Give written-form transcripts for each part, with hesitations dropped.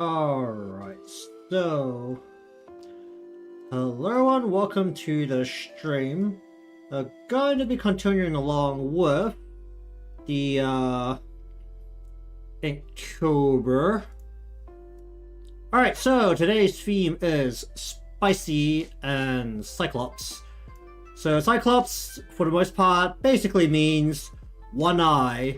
Alright, so hello everyone, welcome to the stream. Going to be continuing along with the Inktober. Alright, so today's theme is Spicey and Cyclops. So Cyclops, for the most part, basically means one eye.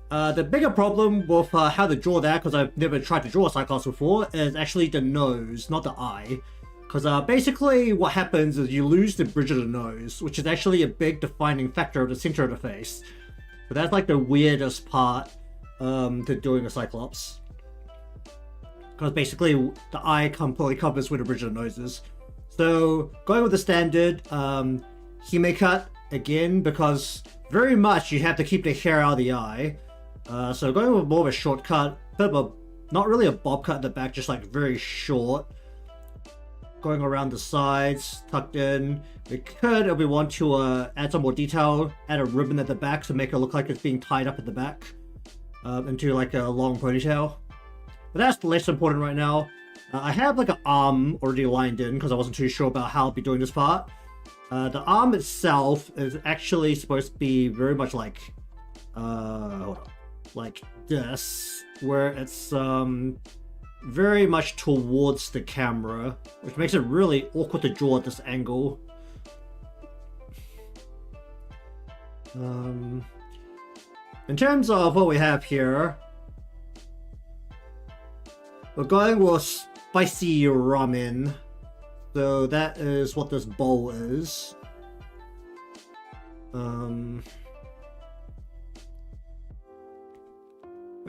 The bigger problem with how to draw that, because I've never tried to draw a Cyclops before, is actually the nose, not the eye. Because basically what happens is you lose the bridge of the nose, which is actually a big defining factor of the center of the face. So that's like the weirdest part to doing a Cyclops. Because basically the eye completely covers where the bridge of the nose is. So going with the standard, Hime cut again, because very much you have to keep the hair out of the eye. So going with more of a shortcut, bit of a, not really a bob cut in the back, just like very short. Going around the sides, tucked in. We could, if we want to add some more detail, add a ribbon at the back to make it look like it's being tied up at the back into like a long ponytail. But that's less important right now. I have like an arm already lined in because I wasn't too sure about how I'll be doing this part. The arm itself is actually supposed to be very much like, hold on, like this, where it's very much towards the camera, which makes it really awkward to draw at this angle. In terms of what we have here, we're going with spicy ramen. So that is what this bowl is. I'm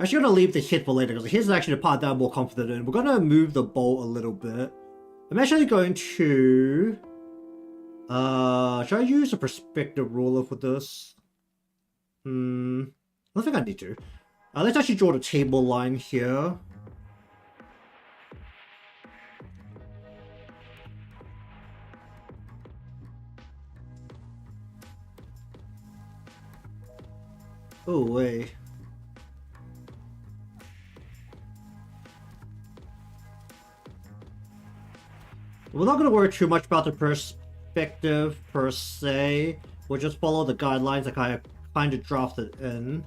actually going to leave the hit for later, because here's actually the part that I'm more confident in. We're going to move the bowl a little bit. I'm actually going to... should I use a perspective ruler for this? I don't think I need to. Let's actually draw the table line here. Oh, wait. We're not going to worry too much about the perspective per se. We'll just follow the guidelines that I kind of drafted in.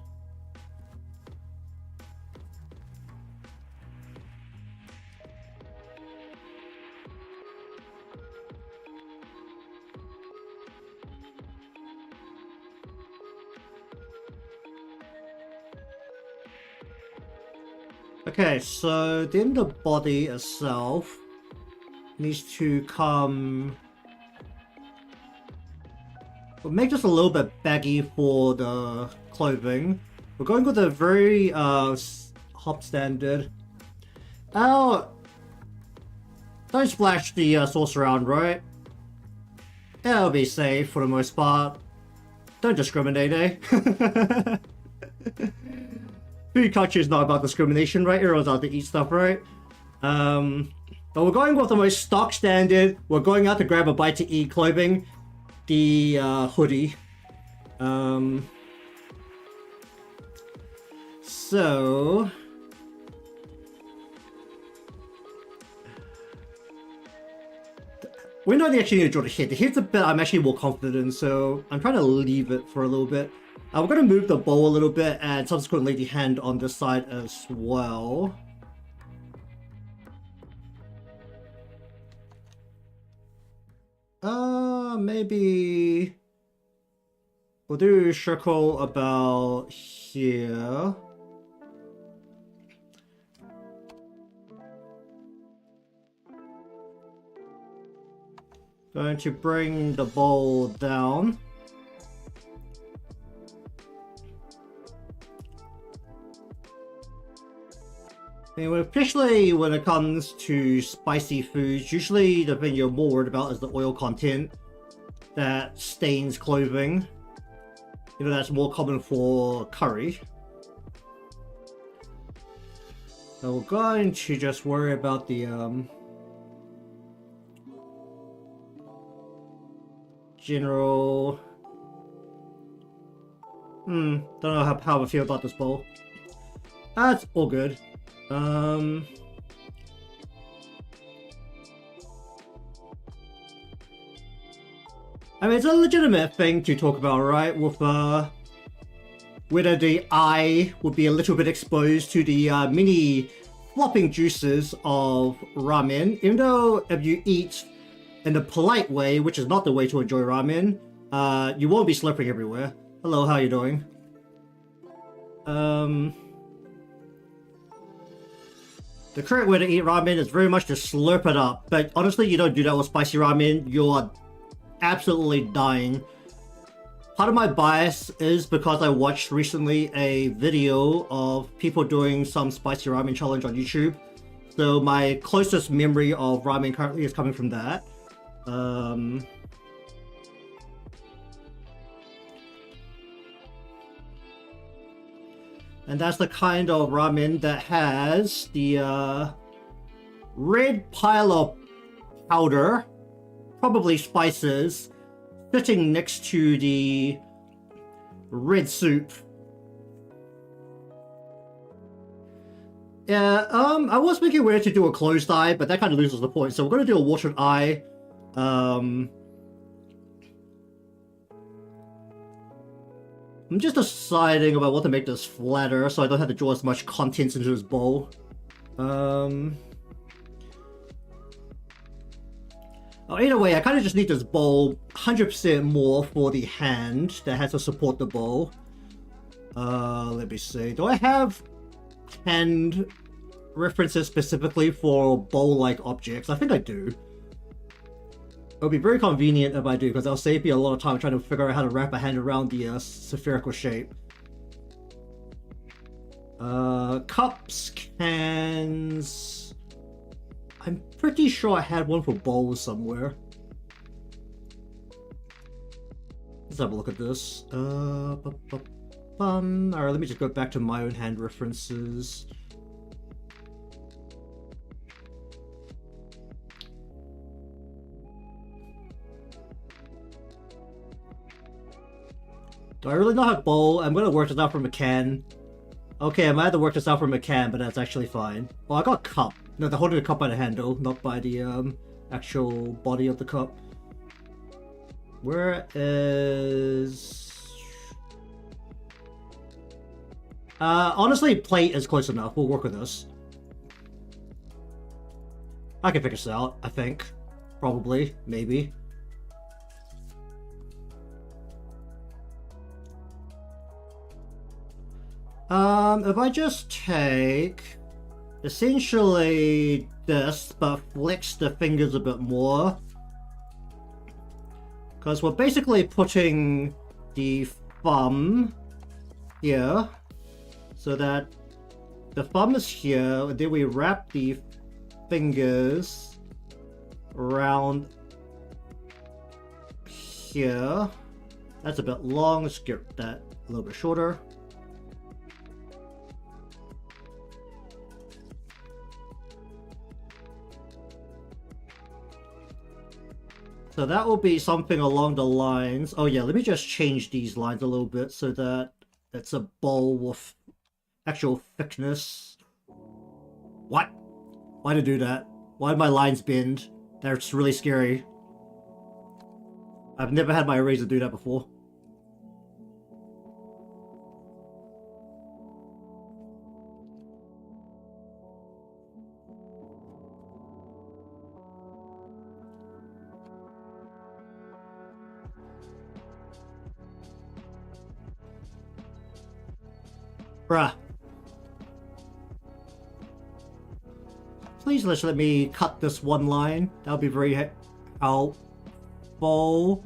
Okay, so then the body itself needs to come... We'll make this a little bit baggy for the clothing. We're going with a very hop standard. Oh, don't splash the sauce around, right? It'll be safe for the most part. Don't discriminate, eh? Food culture is not about discrimination, right? Everyone's out to eat stuff, right? But we're going with the most stock standard. We're going out to grab a bite to eat clothing. The hoodie. So... we don't actually need to draw the head. The head's a bit I'm actually more confident in, so I'm trying to leave it for a little bit. We're going to move the bow a little bit and subsequently the hand on this side as well. Maybe we'll do a circle about here. Going to bring the bowl down. Anyway, especially when it comes to spicy foods, usually the thing you're more worried about is the oil content that stains clothing. You know, that's more common for curry. So we're going to just worry about the general... don't know how I feel about this bowl. That's all good. I mean, it's a legitimate thing to talk about, right? With whether the eye would be a little bit exposed to the mini flopping juices of ramen. Even though if you eat in the polite way, which is not the way to enjoy ramen, you won't be slurping everywhere. Hello, how you doing? The correct way to eat ramen is very much to slurp it up, but honestly, you don't do that with spicy ramen. You're absolutely dying. Part of my bias is because I watched recently a video of people doing some spicy ramen challenge on YouTube. So my closest memory of ramen currently is coming from that. And that's the kind of ramen that has the red pile of powder, probably spices, sitting next to the red soup. Yeah, I was thinking whether to do a closed eye, but that kind of loses the point. So we're going to do a watered eye. I'm just deciding about what to make this flatter so I don't have to draw as much contents into this bowl. Oh, either way, I kind of just need this bowl 100% more for the hand that has to support the bowl. Let me see. Do I have hand references specifically for bowl-like objects? I think I do. It'll be very convenient if I do, because that'll save me a lot of time trying to figure out how to wrap a hand around the spherical shape. Cups, cans... I'm pretty sure I had one for bowls somewhere. Let's have a look at this. Alright, let me just go back to my own hand references. Do I really not have bowl? I'm gonna work this out from a can. Okay, I might have to work this out from a can, but that's actually fine. Well, I got cup. No, they're holding the cup by the handle, not by the actual body of the cup. Where is... honestly, plate is close enough. We'll work with this. I can figure this out, I think. Probably. Maybe. If I just take essentially this, but flex the fingers a bit more, because we're basically putting the thumb here, so that the thumb is here, and then we wrap the fingers around here. That's a bit long, let's get that a little bit shorter. So that will be something along the lines... Oh yeah, let me just change these lines a little bit so that it's a bowl with actual thickness. What? Why did I do that? Why did my lines bend? That's really scary. I've never had my eraser do that before. Bruh. Please just let me cut this one line. That would be very helpful.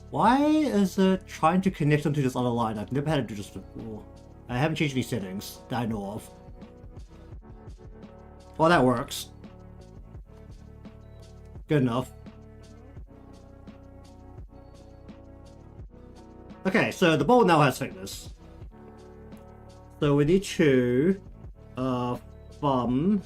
Why is it trying to connect onto this other line? I've never had to do this before. I haven't changed any settings that I know of. Well, that works. Good enough. Okay, so the bowl now has thickness. So we need to thumb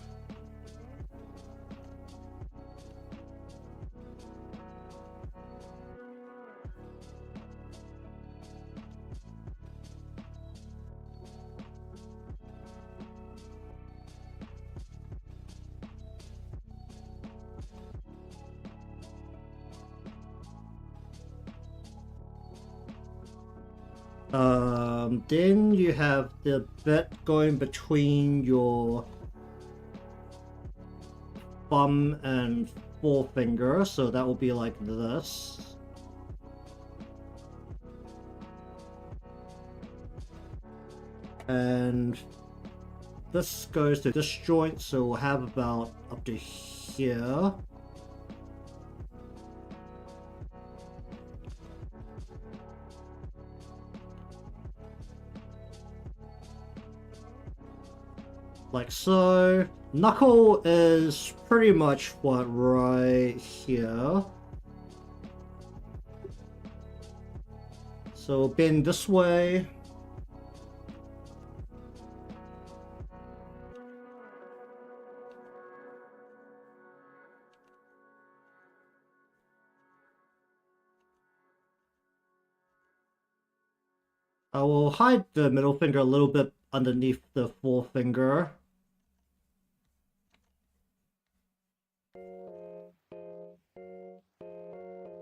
Then you have the bit going between your thumb and forefinger, so that will be like this. And this goes to this joint, so we'll have about up to here. Like so. Knuckle is pretty much what, right here. So bend this way. I will hide the middle finger a little bit underneath the forefinger.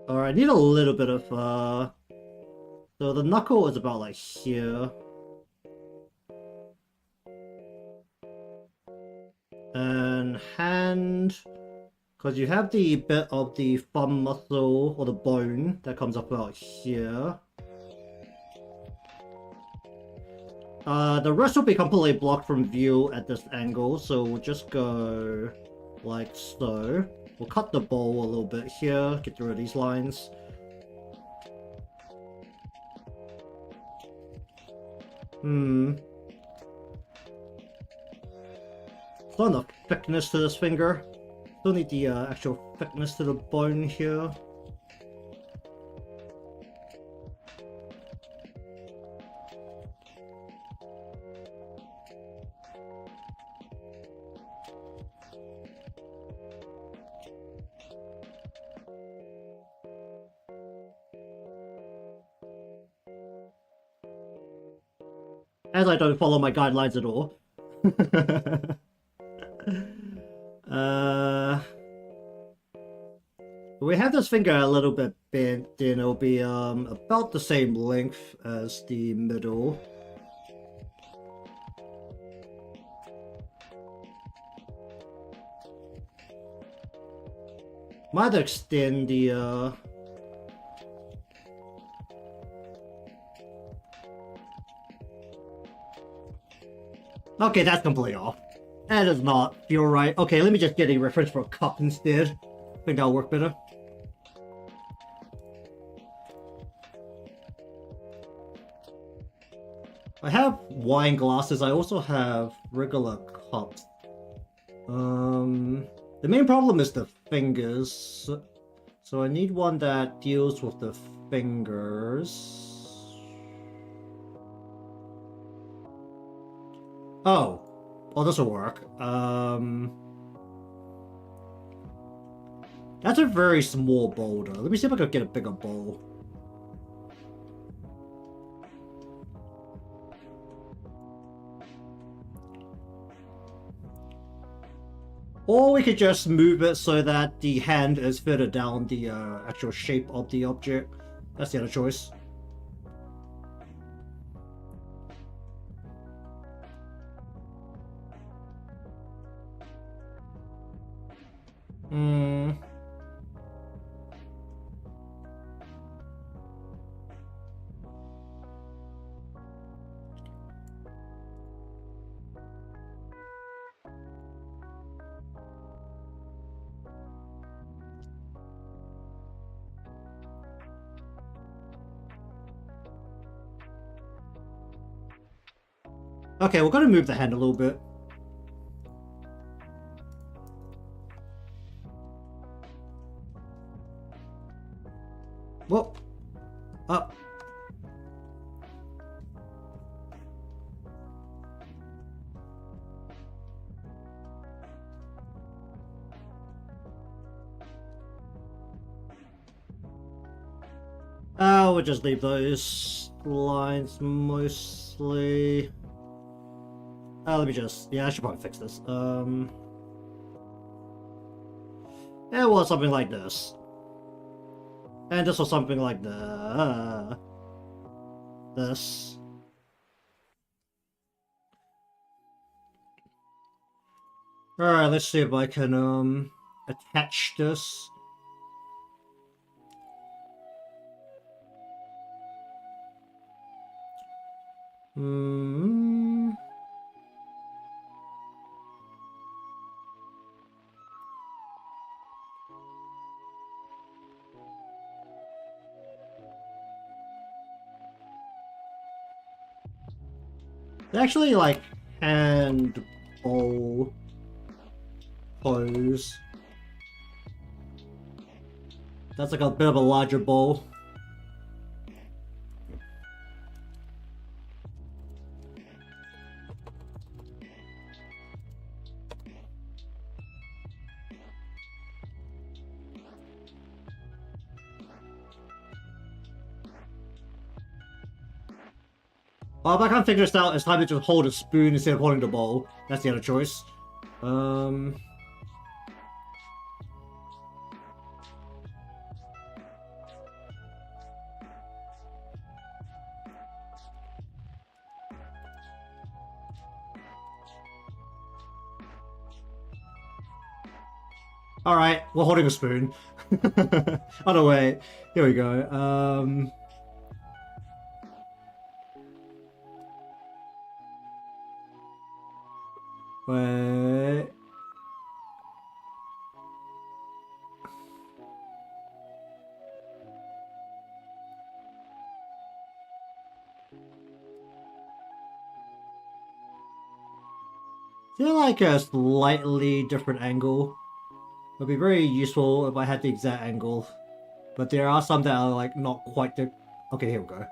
Alright, I need a little bit of, so the knuckle is about like here. And hand, because you have the bit of the thumb muscle, or the bone, that comes up about here. The rest will be completely blocked from view at this angle, so we'll just go like so. We'll cut the bowl a little bit here, get rid of these lines. Still enough thickness to this finger. Still need the actual thickness to the bone here. As I don't follow my guidelines at all. We have this finger a little bit bent, then it'll be about the same length as the middle. Might extend the Okay, that's completely off. That does not feel right. Okay, let me just get a reference for a cup instead. I think that'll work better. I have wine glasses. I also have regular cups. The main problem is the fingers. So I need one that deals with the fingers. Oh, this will work. That's a very small boulder. Let me see if I can get a bigger bowl. Or we could just move it so that the hand is further down the actual shape of the object. That's the other choice. Okay, we're gonna move the hand a little bit. Whoop. Up. We'll just leave those lines mostly. Let me just... Yeah, I should probably fix this. It was something like this. And this was something like that. this. Alright, let's see if I can attach this. They actually like hand bowl pose. That's like a bit of a larger bowl. Well, if I can't figure this out, it's time to just hold a spoon instead of holding the bowl. That's the other choice. Alright, we're holding a spoon. Oh no, wait. Here we go. Wait. Is there like a slightly different angle? It would be very useful if I had the exact angle. But there are some that are like not quite the... Okay, here we go.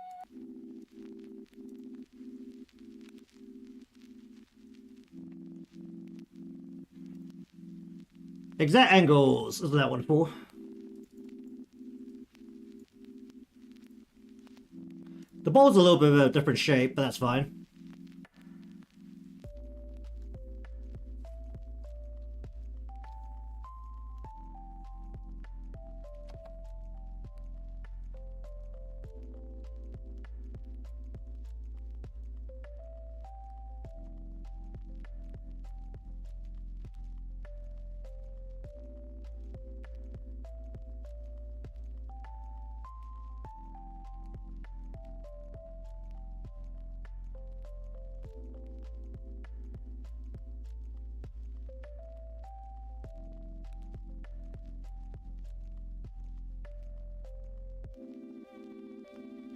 Exact angles! Isn't that wonderful? The bowl's a little bit of a different shape, but that's fine.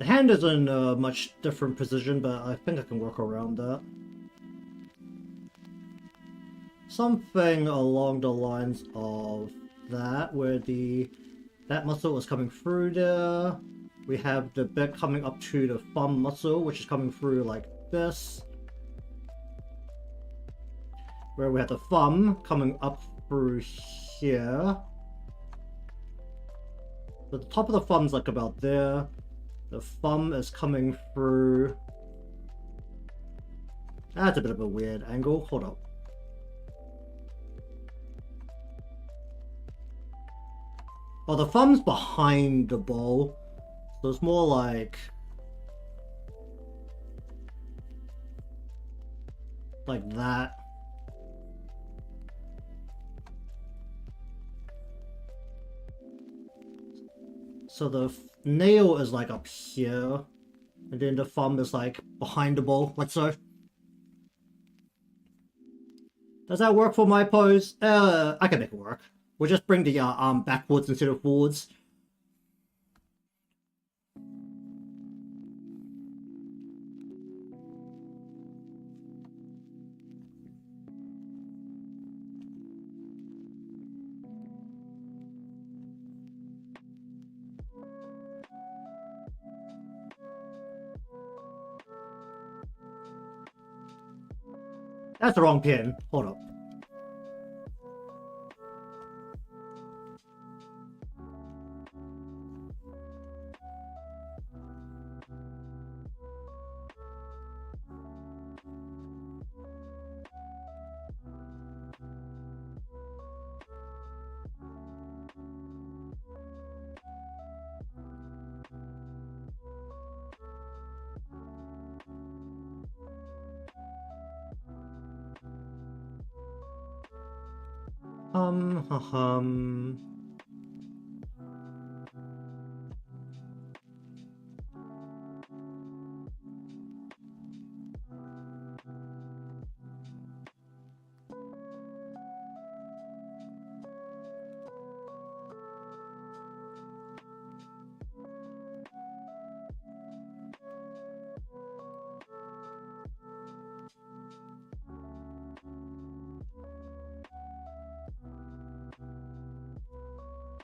The hand is in a much different position, but I think I can work around that. Something along the lines of that, where that muscle is coming through there. We have the bit coming up to the thumb muscle, which is coming through like this. Where we have the thumb coming up through here. So the top of the thumb's like about there. The thumb is coming through... That's a bit of a weird angle. Hold up. Oh, the thumb's behind the bowl. So it's more like... that. So the nail is like up here, and then the thumb is like behind the bowl, like so. Does that work for my pose? I can make it work. We'll just bring the arm backwards instead of forwards. That's the wrong pin. Hold up. Hum, hum, hum.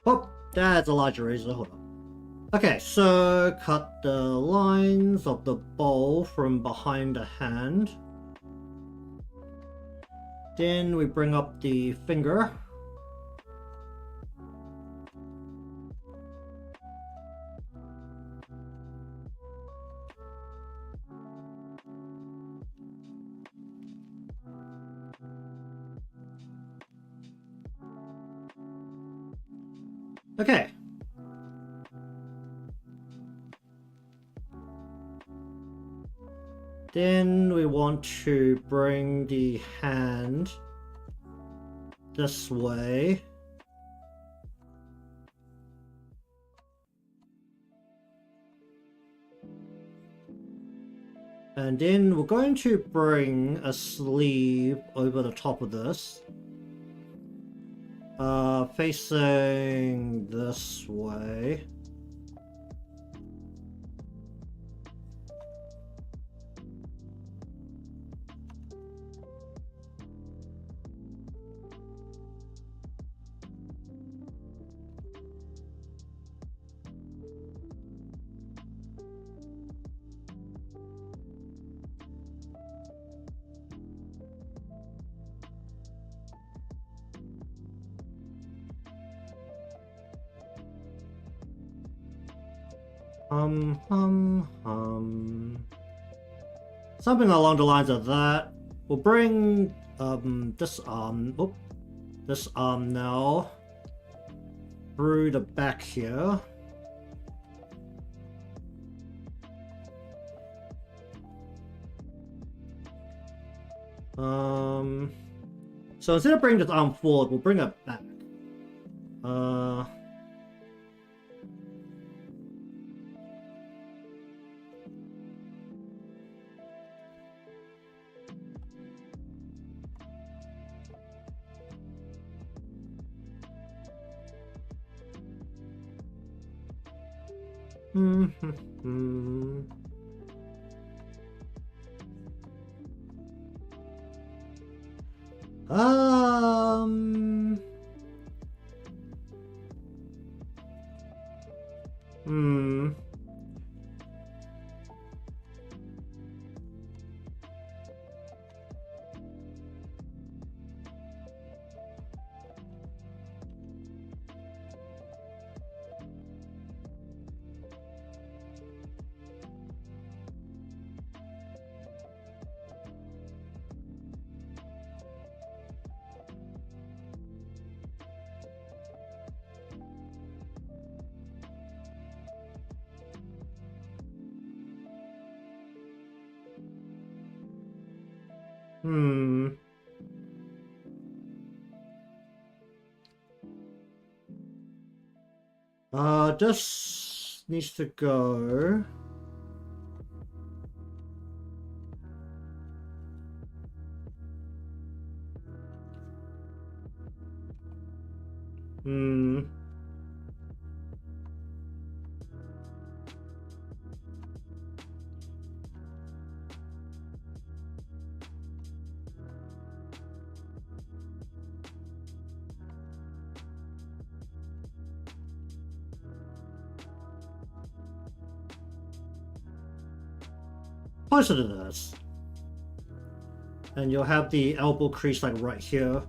Oh, that's a large eraser. Hold on. Okay, so cut the lines of the bowl from behind the hand. Then we bring up the finger. Okay. Then we want to bring the hand this way. And then we're going to bring a sleeve over the top of this. Facing this way. Something along the lines of that. We'll bring this arm now through the back here. So instead of bringing this arm forward, we'll bring it back. This needs to go. Closer to this. And you'll have the elbow crease like right here.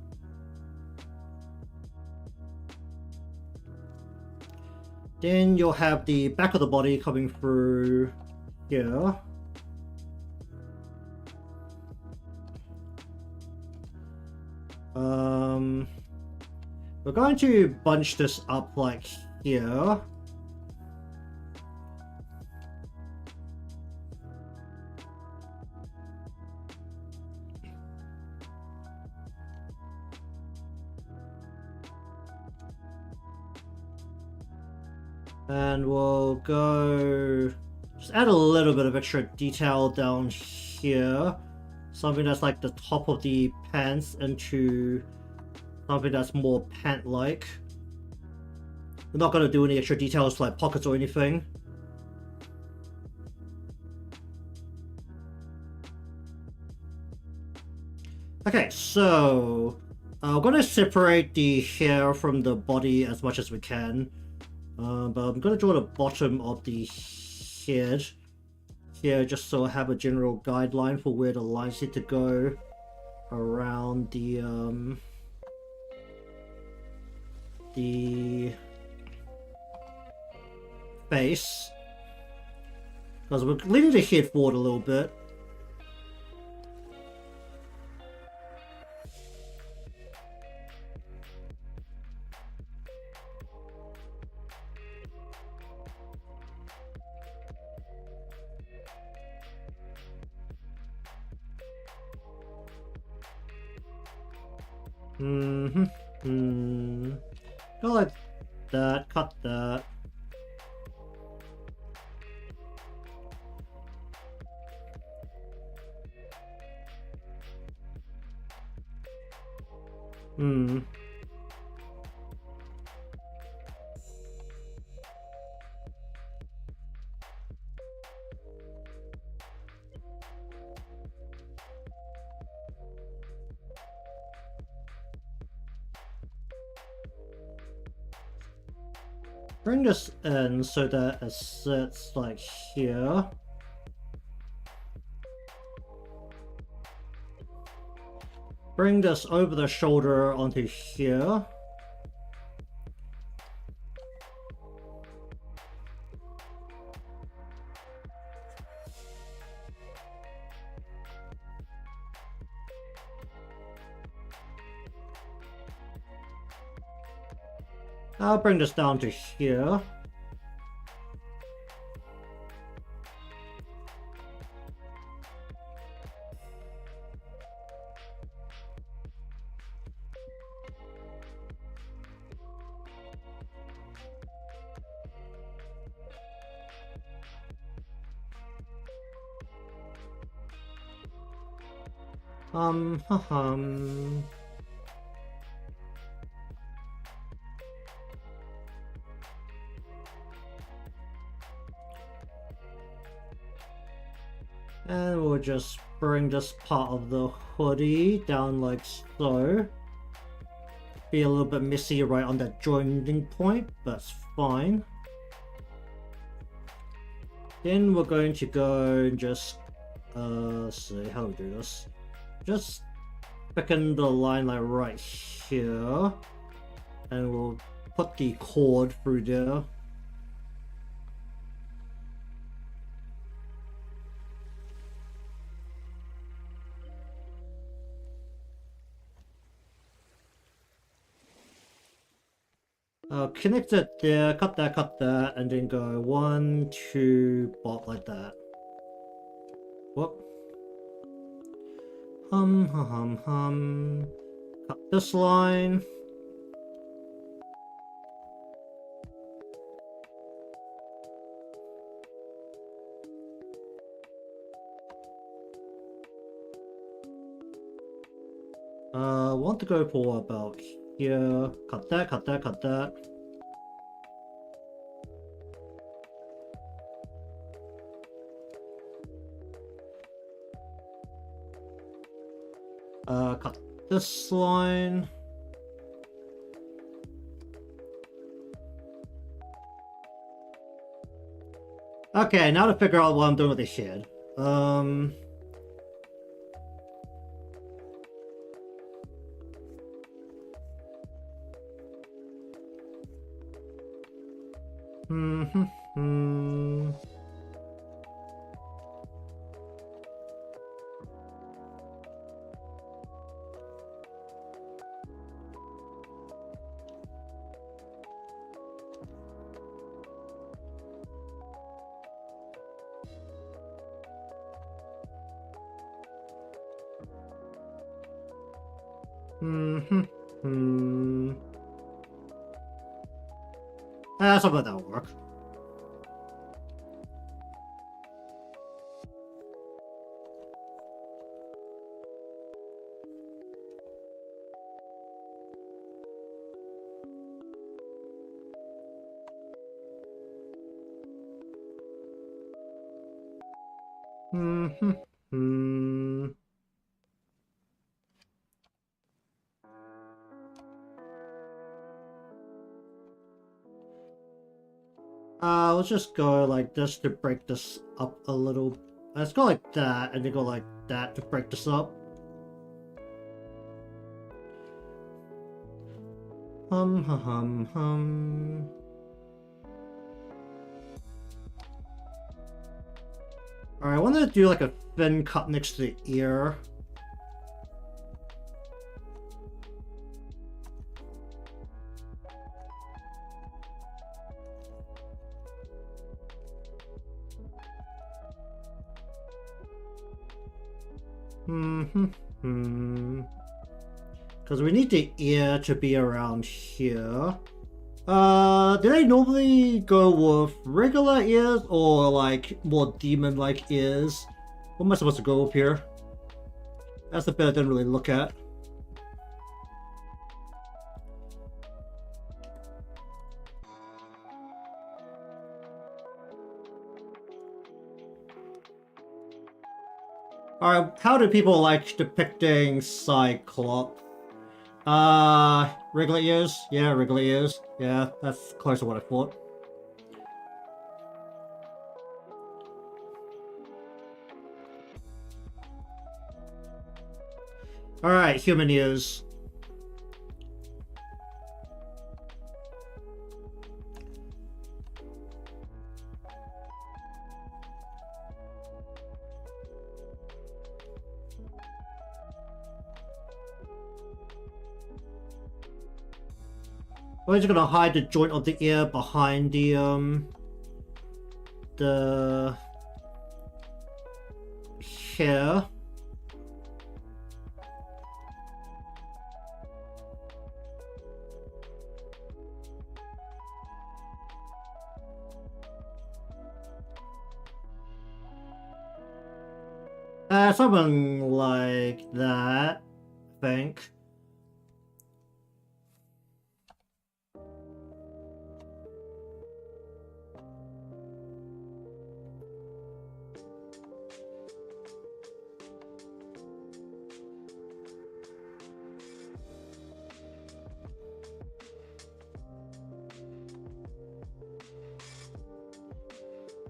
Then you'll have the back of the body coming through here. We're going to bunch this up like here. And we'll go... just add a little bit of extra detail down here. Something that's like the top of the pants into something that's more pant-like. We're not going to do any extra details like pockets or anything. Okay, so I'm going to separate the hair from the body as much as we can. But I'm going to draw the bottom of the head here just so I have a general guideline for where the lines need to go around the face. Because we're leaning the head forward a little bit. Go like that, cut that. Bring this in so that it sits like here. Bring this over the shoulder onto here. I'll bring this down to here. And we'll just bring this part of the hoodie down like so. Be a little bit messy right on that joining point, but that's fine. Then we're going to go and just, let's see, how do we do this? Just thicken the line like right here. And we'll put the cord through there. Connect it there, cut that, and then go 1, 2, bop like that. Whoop. Cut this line. Want to go for about here. Cut that. Cut this line. Okay, now to figure out what I'm doing with this shed. Something that'll work. Hmm. Hmm. Let's just go like this to break this up a little. Let's go like that, and then go like that to break this up. Hum. Alright, I want to do like a thin cut next to the ear. Because we need the ear to be around here. Do they normally go with regular ears or like more demon-like ears? What am I supposed to go with here? That's the bit I didn't really look at. Alright, how do people like depicting Cyclops? Regular ears? Yeah, regular ears. Yeah, that's close to what I thought. Alright, human ears. We're just gonna hide the joint of the ear behind the hair. Something like that, I think.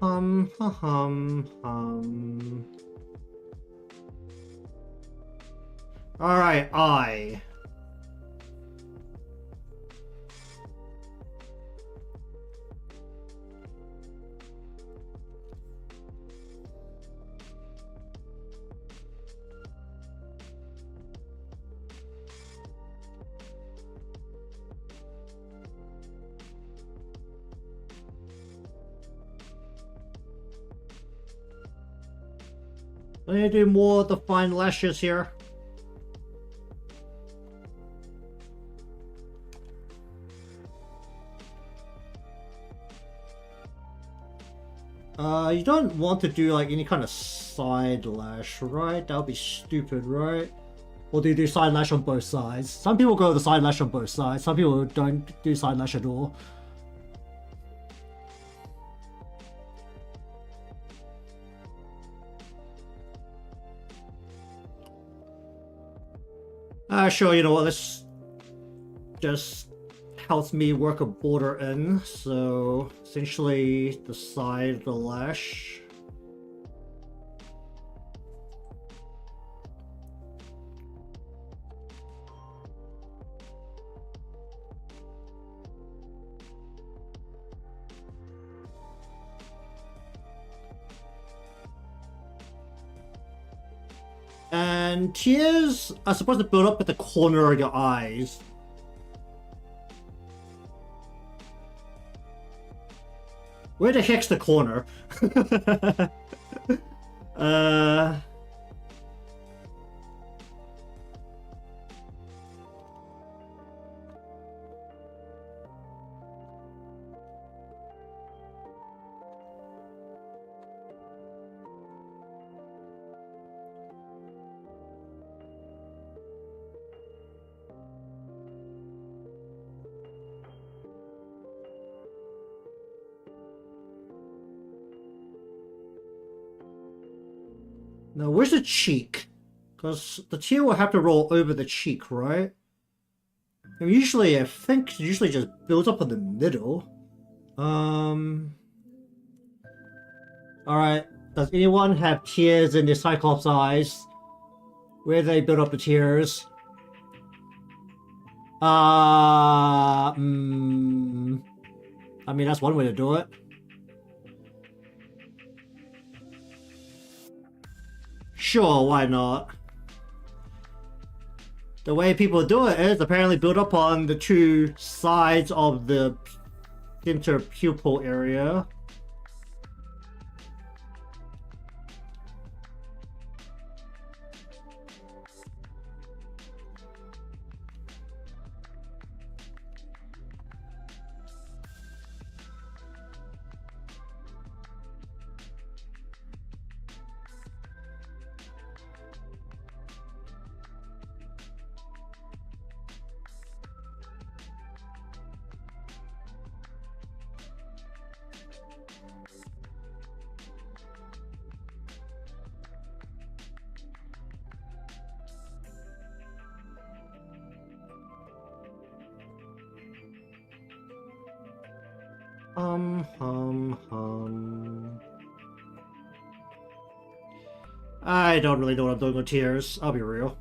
Hum. Alright, eye. I need to do more defined lashes here. You don't want to do like any kind of side lash, right? That would be stupid, right? Or do you do side lash on both sides? Some people go with the side lash on both sides. Some people don't do side lash at all. Sure, you know what, let's just helps me work a border in, so essentially the side of the lash. And tears are supposed to build up at the corner of your eyes. Where the heck's the corner? uh... Now, where's the cheek? Because the tear will have to roll over the cheek, right? And usually, I think, it usually just builds up in the middle. Alright. Does anyone have tears in their Cyclops eyes? Where do they build up the tears? I mean, that's one way to do it. Sure, why not? The way people do it is apparently build up on the two sides of the interpupil area. I don't really know what I'm doing with tears, I'll be real.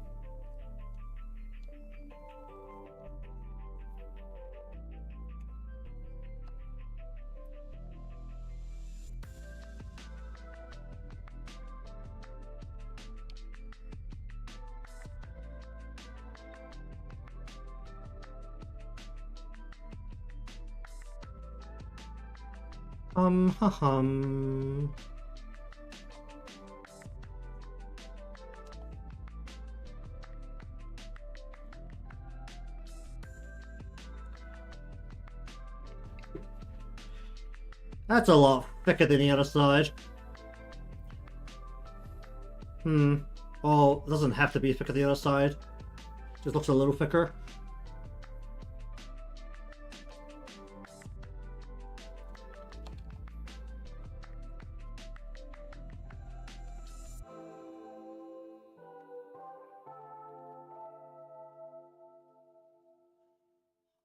Hum. That's a lot thicker than the other side. Oh, it doesn't have to be thicker than the other side. Just looks a little thicker.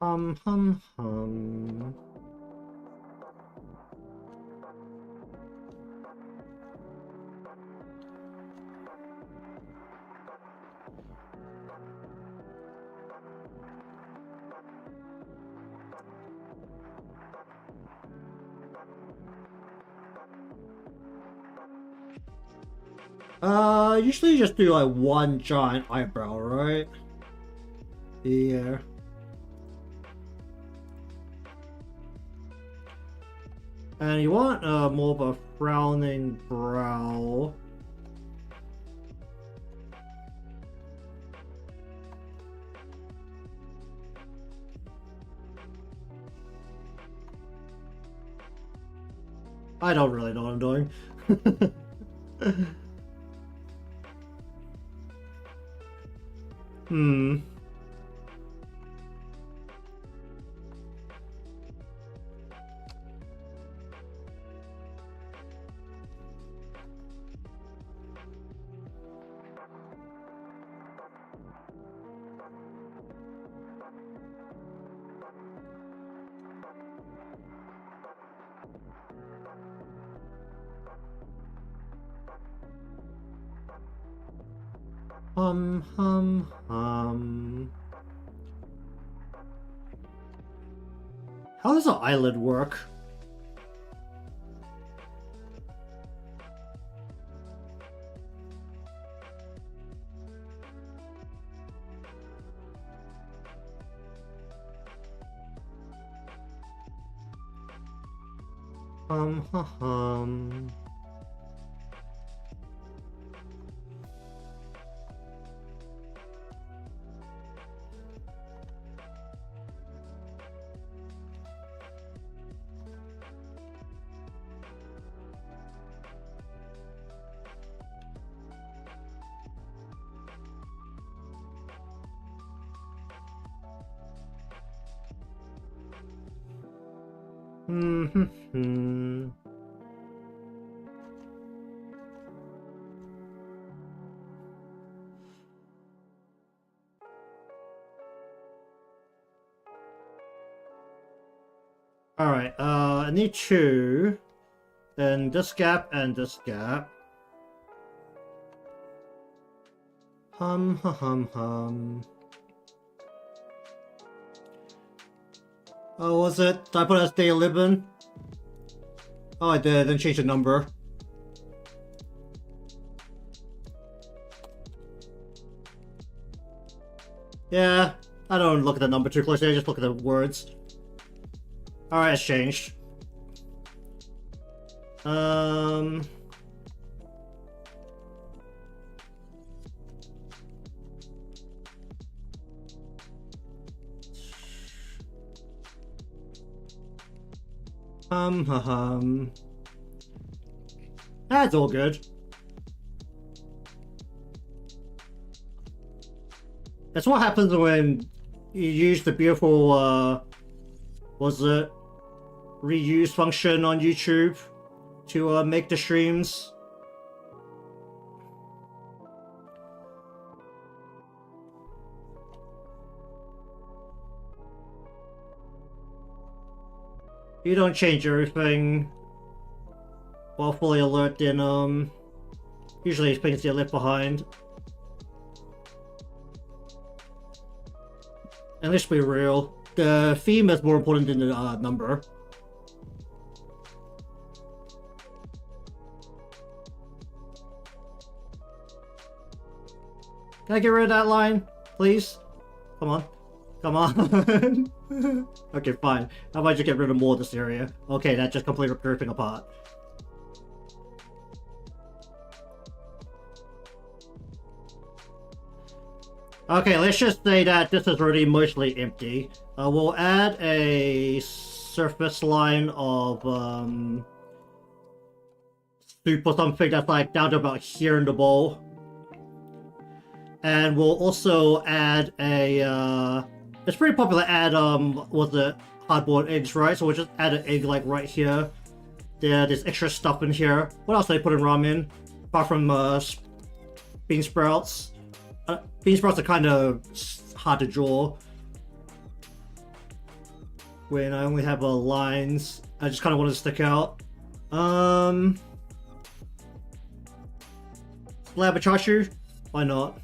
Hum. Usually you just do like one giant eyebrow, right? Yeah. And you want more of a frowning brow. I don't really know what I'm doing. Hmm. How does an eyelid work? Hum. Alright, I need two. Then this gap and this gap. Hum. Oh, was it? Did I put it as day 11? Oh, I did. Then change the number. Yeah, I don't look at the number too closely. I just look at the words. Alright, it's changed. That's all good. That's what happens when you use the beautiful, was it reuse function on YouTube to make the streams. You don't change everything while fully alert, then usually things get left behind. And let's be real, the theme is more important than the number. Can I get rid of that line, please? Come on. Come on. Okay, fine. How about you get rid of more of this area? Okay, that just completely ripped everything apart. Okay, let's just say that this is already mostly empty. We'll add a surface line of soup or something that's like down to about here in the bowl. And we'll also add a it's pretty popular to add was it hard-boiled eggs, right? So we'll just add an egg like right here. There's extra stuff in here. What else did I put in ramen? Apart from bean sprouts. Bean sprouts are kind of hard to draw when I only have lines. I just kind of want to stick out. Slab of chashu? Why not?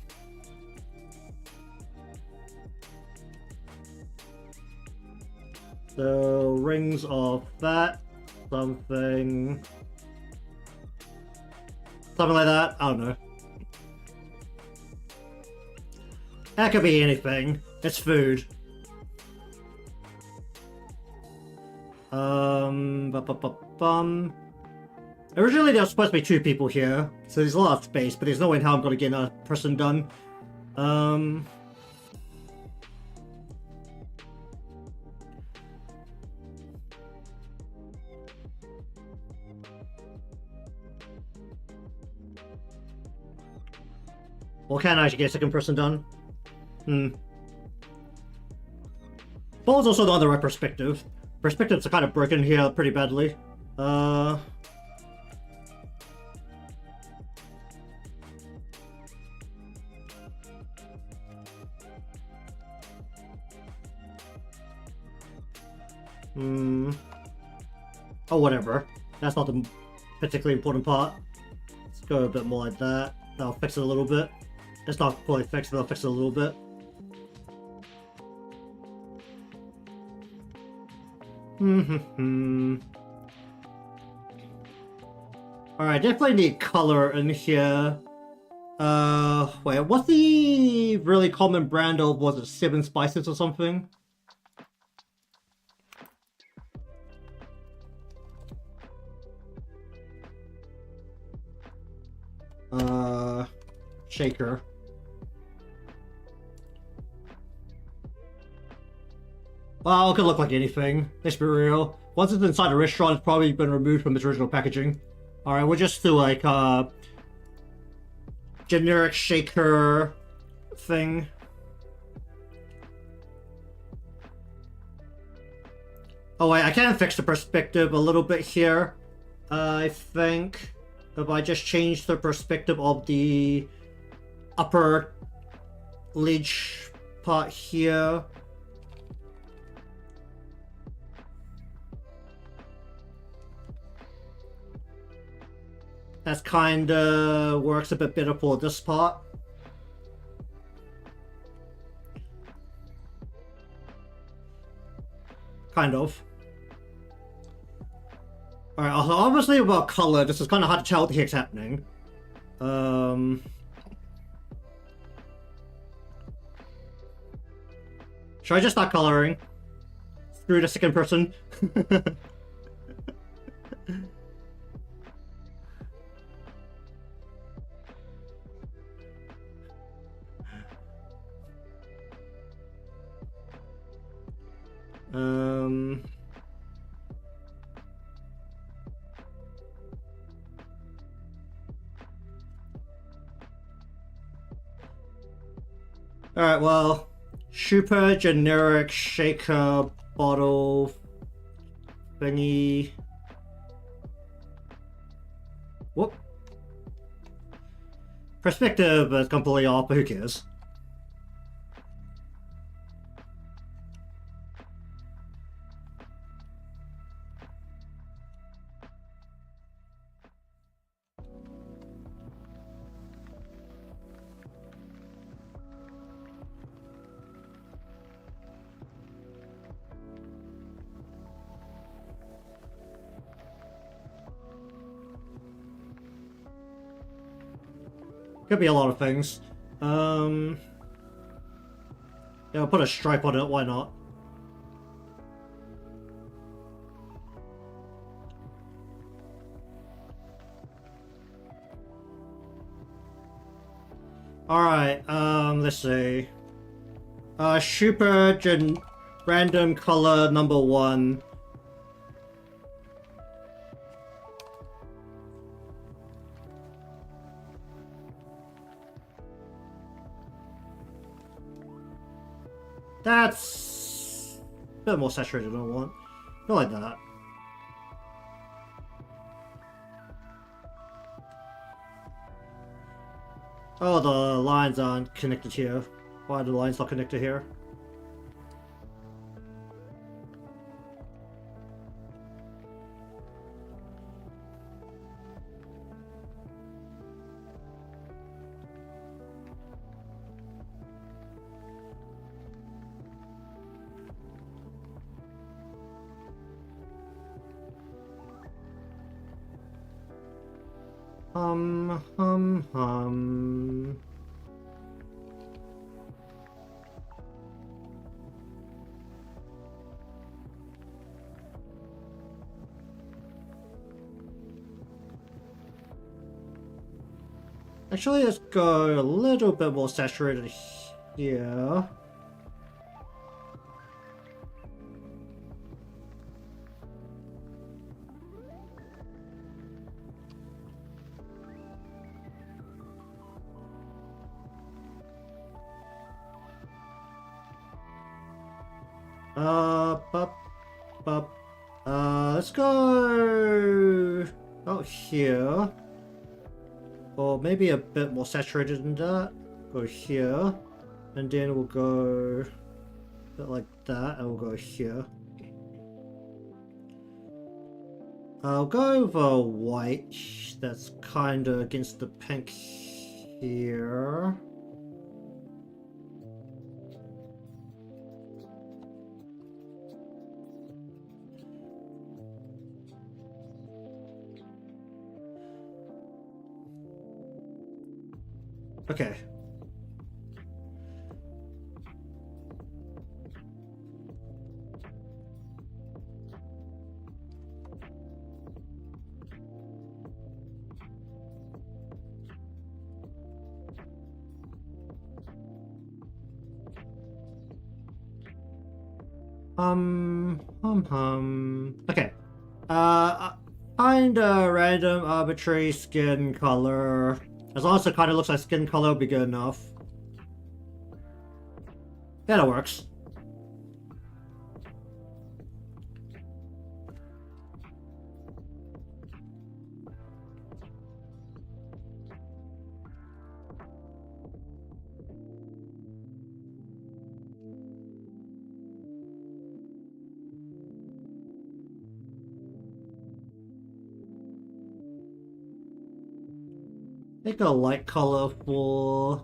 So rings of that, something like that. I don't know. That could be anything. It's food. Originally there was supposed to be 2 people here, so there's a lot of space, but there's no way in how I'm gonna get a person done. Well, can I actually get a second person done? Ball's also not the right perspective. Perspectives are kind of broken here pretty badly. Oh, whatever. That's not the particularly important part. Let's go a bit more like that. That'll fix it a little bit. It's not fully fixed, but I'll fix it a little bit. Alright, definitely need color in here. Wait, what's the really common brand of, was it 7 Spices or something? Shaker. Well, it could look like anything. Let's be real. Once it's inside a restaurant, it's probably been removed from its original packaging. Alright, we'll just do like generic shaker thing. Oh wait, I can fix the perspective a little bit here. I think if I just change the perspective of the upper ledge part here. That's kinda works a bit better for this part. Kind of. Alright, obviously about color, this is kind of hard to tell what the heck's happening. Should I just start coloring? Screw the second person. Alright, well, super generic shaker bottle thingy. Whoop. Perspective is completely off, but who cares? Could be a lot of things. Yeah, I'll put a stripe on it, why not? Alright, let's see. Super random color number 1. That's a bit more saturated than I want. Not like that. Oh, the lines aren't connected here. Why are the lines not connected here? Hum. Actually, let's go a little bit more saturated here. Let's go out here. Or maybe a bit more saturated than that. Go here. And then we'll go a bit like that, and we'll go here. I'll go over white. That's kind of against the pink here. Okay. Okay. Kinda random arbitrary skin color. As long as it kinda looks like skin color will be good enough. Yeah, that works. Make a light color for...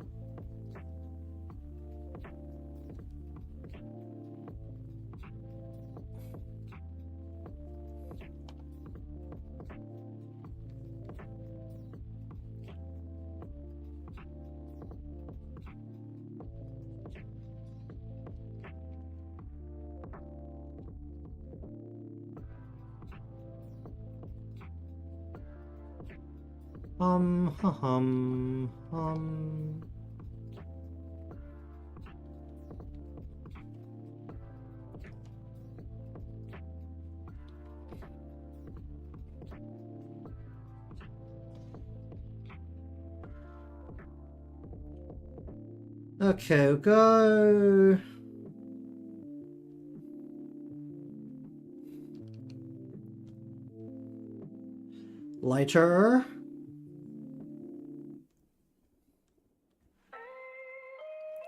hum. Okay, we'll go... lighter.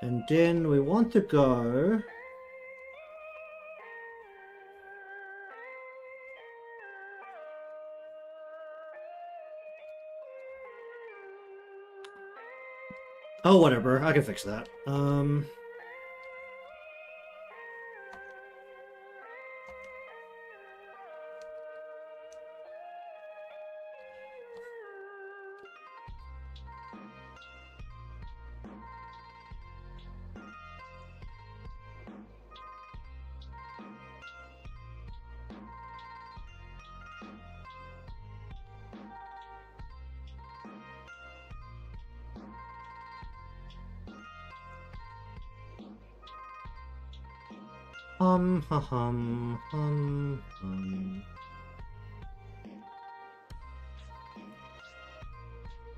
And then we want to go... oh, whatever. I can fix that.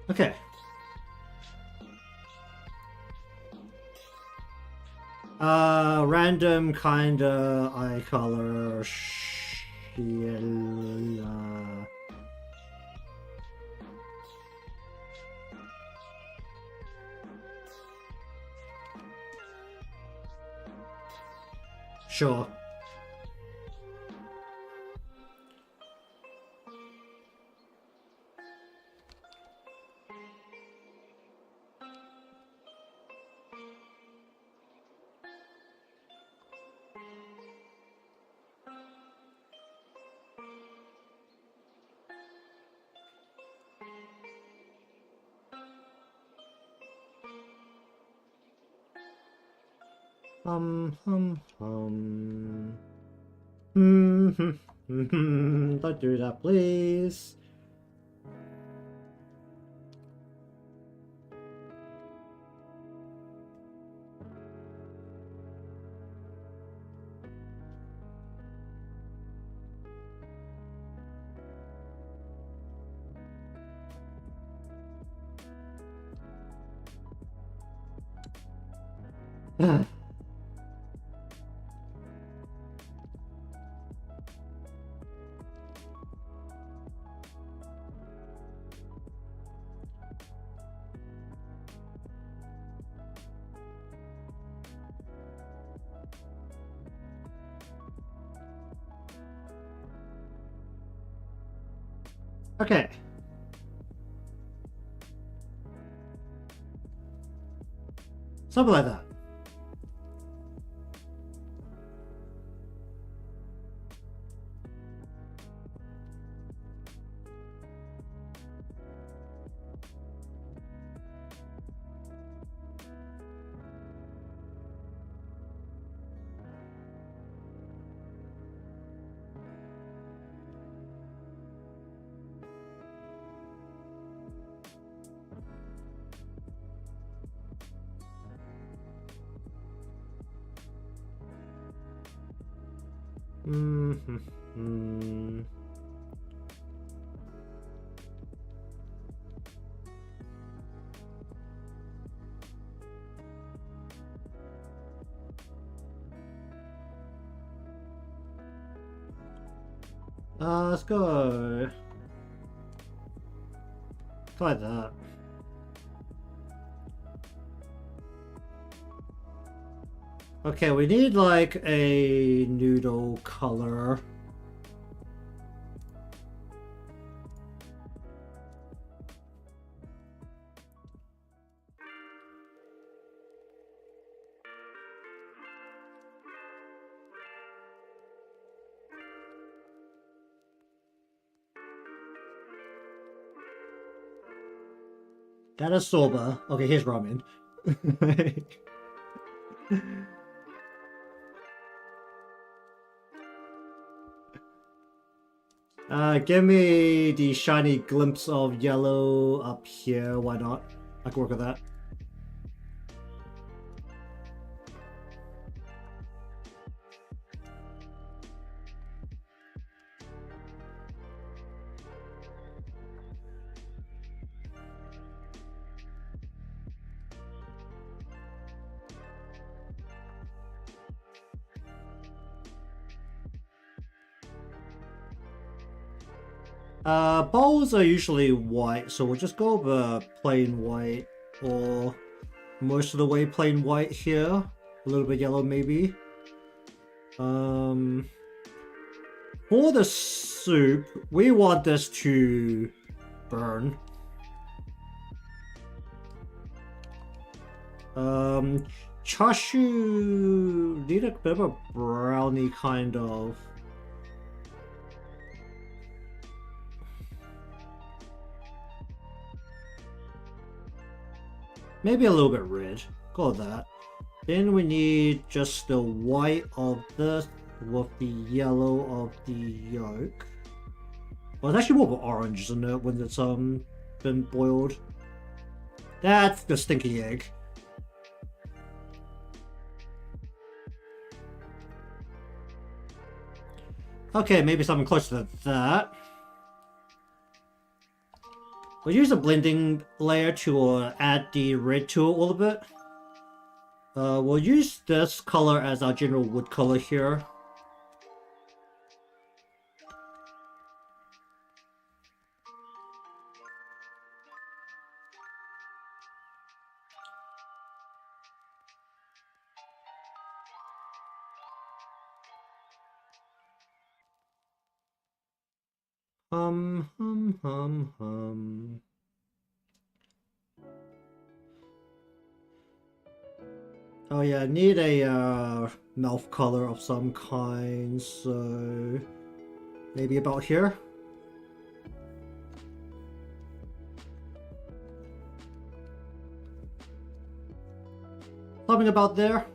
Okay. Random kinda eye color. Sure. Don't do that, please. Okay. Something like that. Let's go. Try that. Okay, we need like a noodle color. That is soba. Okay, here's ramen. Give me the shiny glimpse of yellow up here. Why not? I can work with that. Bowls are usually white, so we'll just go over plain white, or most of the way plain white here. A little bit yellow maybe. For the soup, we want this to burn. Chashu need a bit of a brownie kind of. Maybe a little bit red. Go with that. Then we need just the white of this with the yellow of the yolk. Well, it's actually more of an orange, isn't it, when it's been boiled? That's the stinky egg. Okay, maybe something closer to that. We'll use a blending layer to add the red to it a little bit. We'll use this color as our general wood color here. Hum. Oh yeah, I need a mouth color of some kind, so maybe about here. Something about there.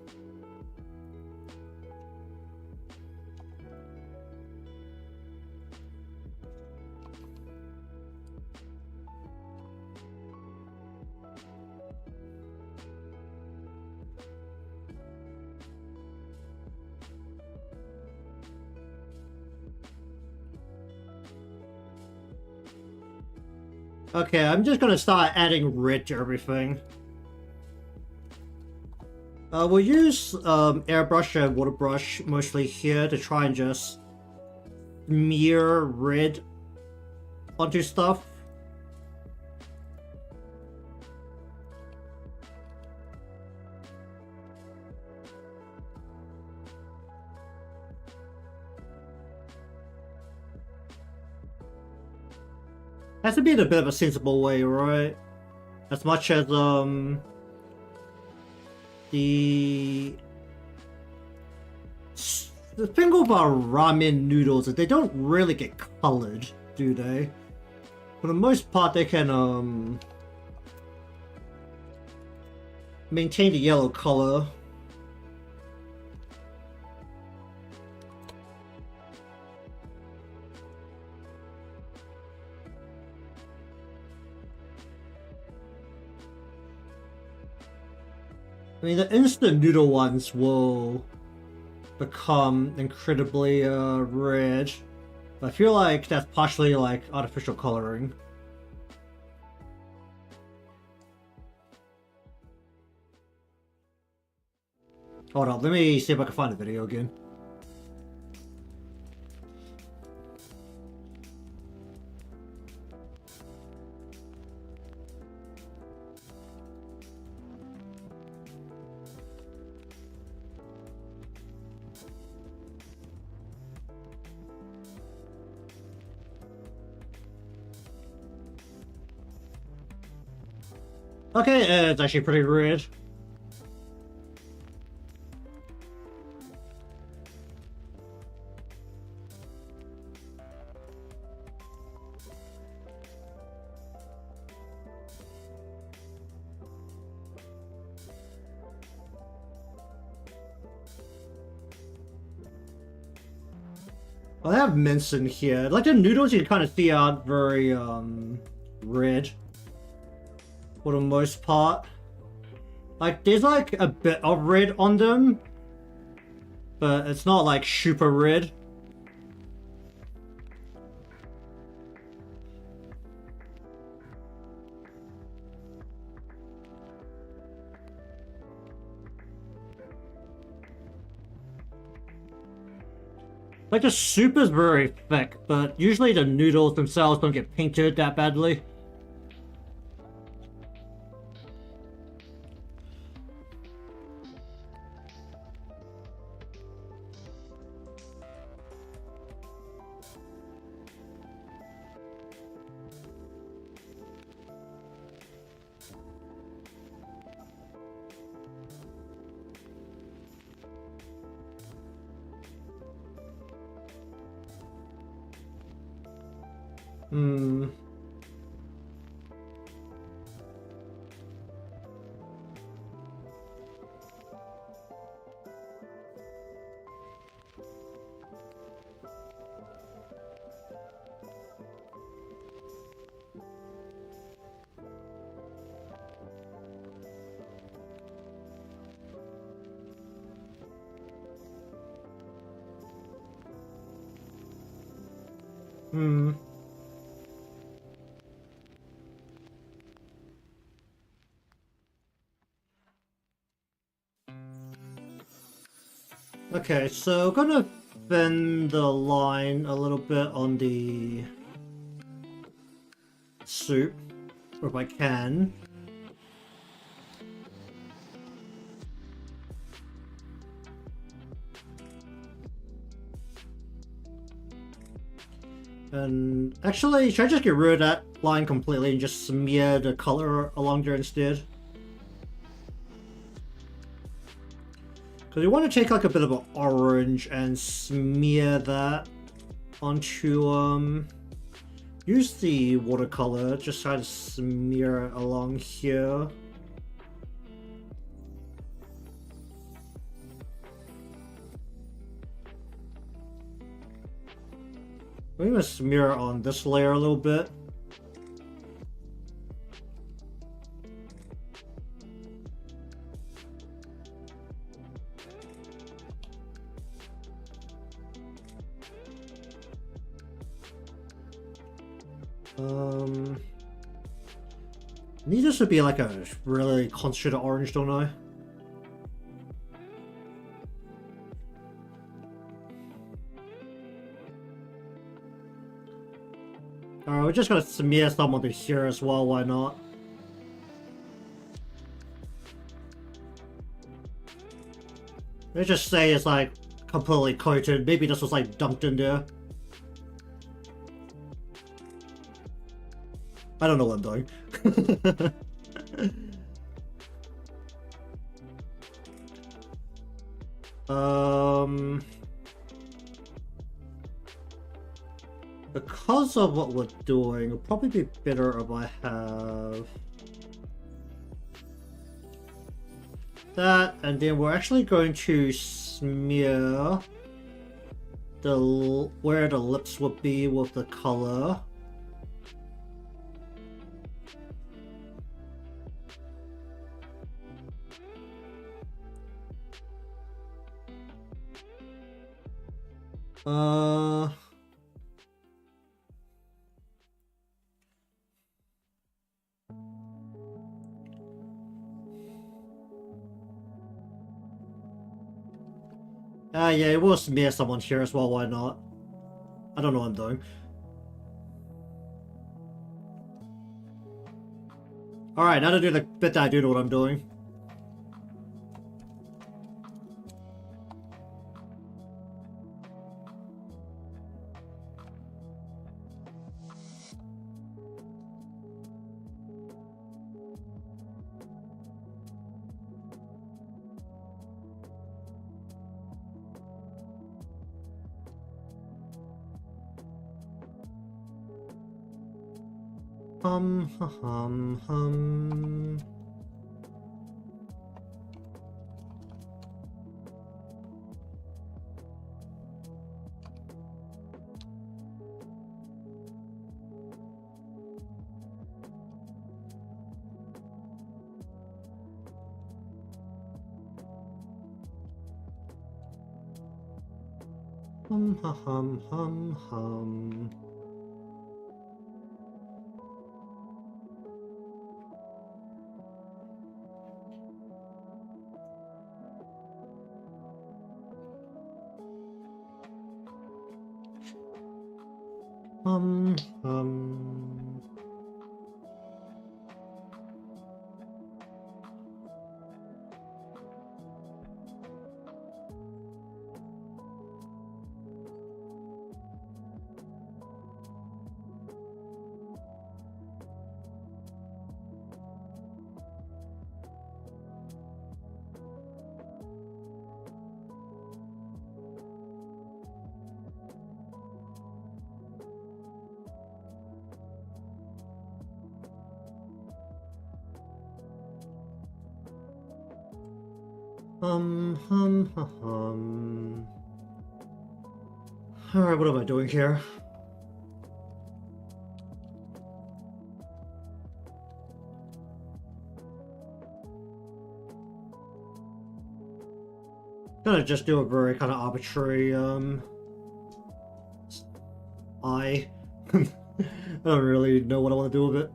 Okay, I'm just gonna start adding red to everything. We'll use airbrush and water brush mostly here to try and just smear red onto stuff. Has to be in a bit of a sensible way, right? As much as the thing about ramen noodles is they don't really get colored, do they? For the most part, they can maintain the yellow color. I mean, the instant noodle ones will become incredibly red. I feel like that's partially like artificial coloring. Hold on, let me see if I can find the video again. Okay, it's actually pretty red. I have mince in here. Like the noodles, you can kind of see aren't very red for the most part. Like there's like a bit of red on them, but it's not like super red. Like the soup is very thick, but usually the noodles themselves don't get painted that badly. Hmm. Hmm. Okay, so gonna bend the line a little bit on the soup, or if I can. And actually, should I just get rid of that line completely and just smear the color along there instead? Because we want to take like a bit of an orange and smear that onto, use the watercolor, just try to smear it along here. I'm gonna smear it on this layer a little bit. Need this to be like a really concentrated orange, don't I? Alright, we're just gonna smear some onto here as well, why not? Let's just say it's like completely coated, maybe this was like dumped in there. I don't know what I'm doing. Because of what we're doing, it'll probably be better if I have that, and then we're actually going to smear the where the lips would be with the color. Yeah, we'll smear someone here as well, why not? I don't know what I'm doing. Alright, now to do the bit that I do know what I'm doing. Hum. Hum, hum, hum, hum. Hum, hum. Hum, hum. Alright, what am I doing here? Gonna just do a very kind of arbitrary, I don't really know what I want to do with it.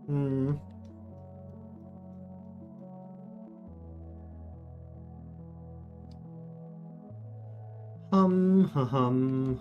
Hmm. Hum. Hum.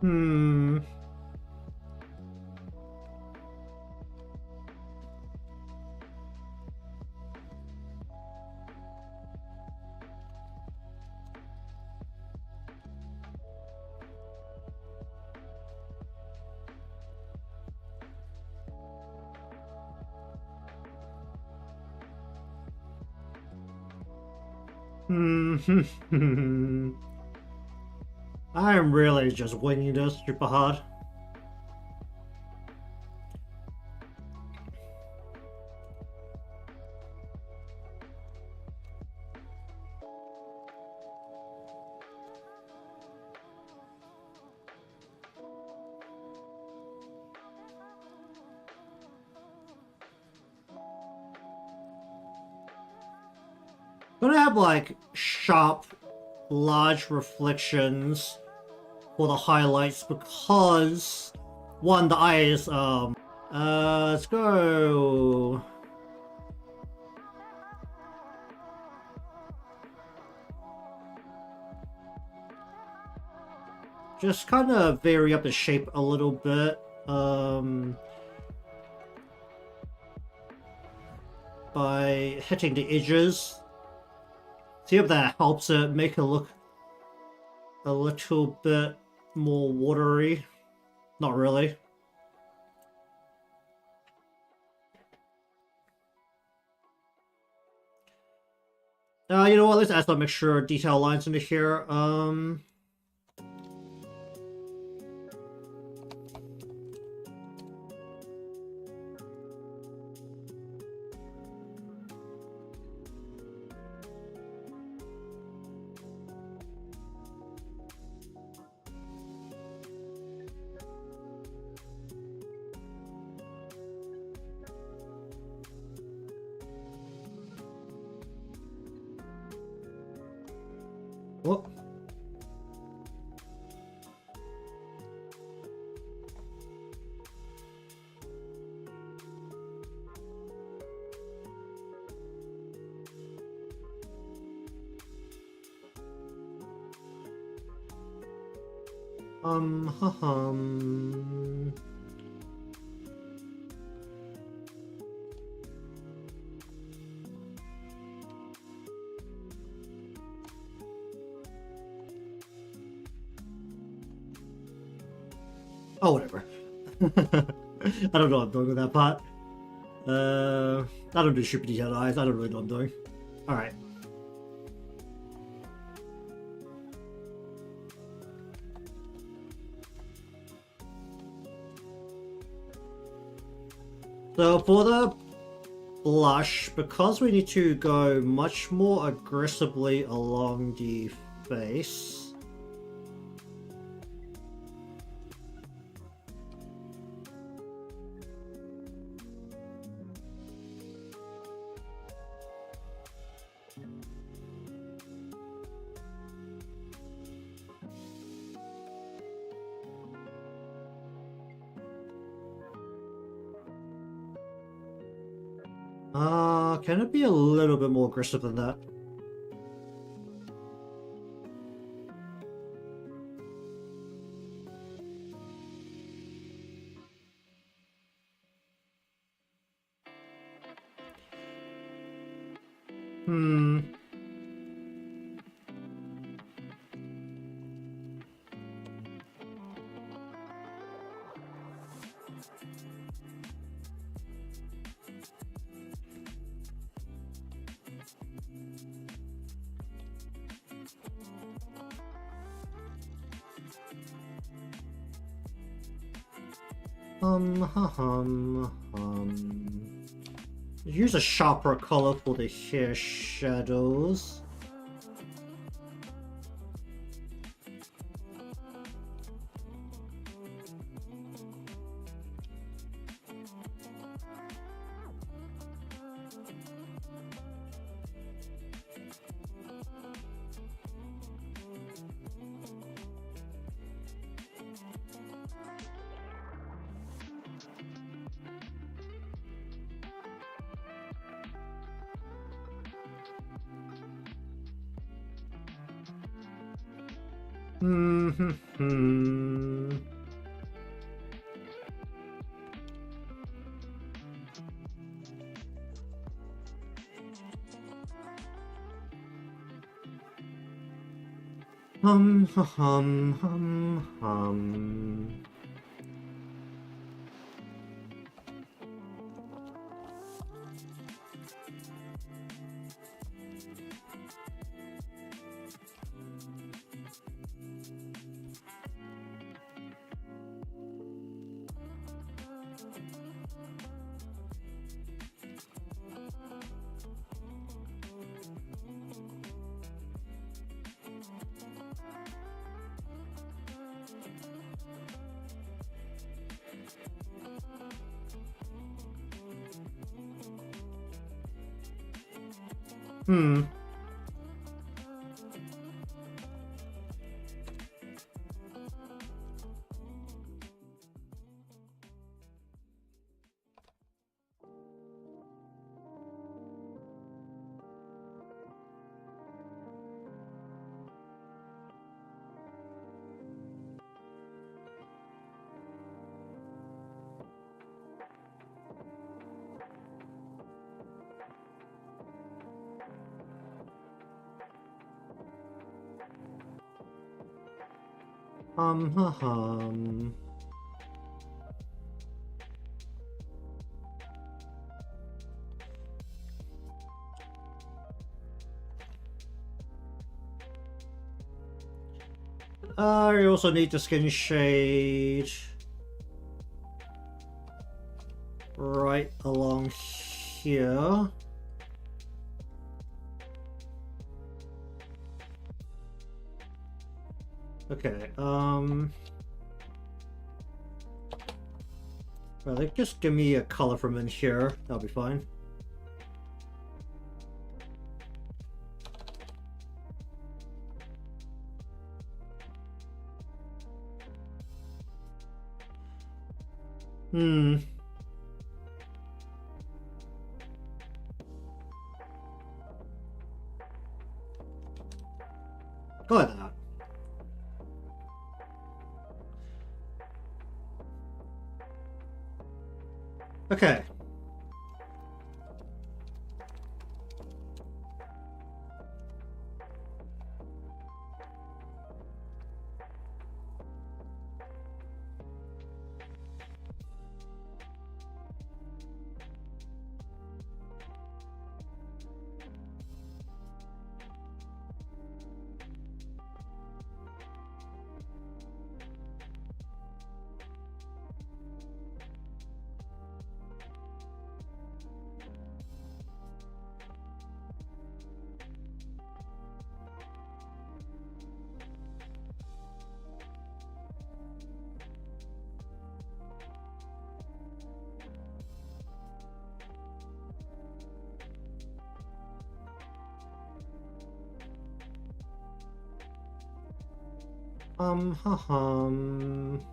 Hmm. Hmm. I'm really just winging this super hard. Gonna have like sharp, large reflections for the highlights because one, the eyes, let's go. Just kind of vary up the shape a little bit, by hitting the edges. See if that helps it make it look a little bit more watery. Not really. You know what, let's add some extra detail lines into here. Whoop. Hum. Oh, whatever. I don't know what I'm doing with that part. I don't do super detailed eyes. I don't really know what I'm doing. Alright. So for the blush, because we need to go much more aggressively along the face. Can it be a little bit more aggressive than that? Use a sharper color for the hair shadows. I also need the skin shade right along here. Okay, well, they just give me a color from in here, that'll be fine. Hmm. Go like that. Okay. Hum.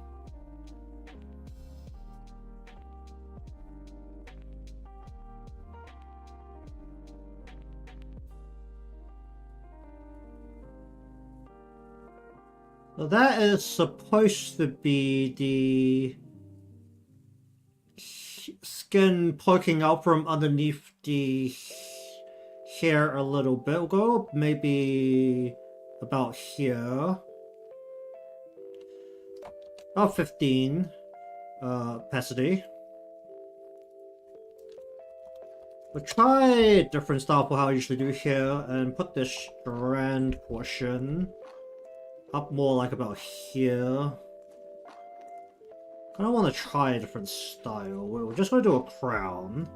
Well, that is supposed to be the skin poking out from underneath the hair a little bit. We'll go maybe about here. About 15 opacity. We'll try a different style for how I usually do here and put this strand portion up more like about here. I don't want to try a different style. We're just going to do a crown.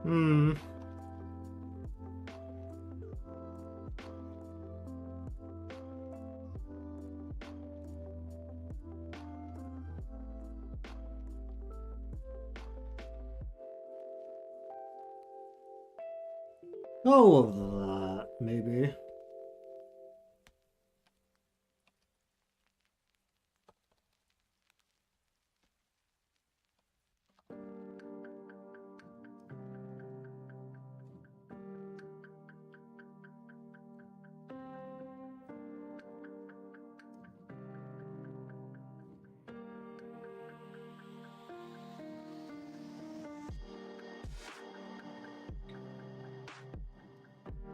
Hmm. Go over that, maybe.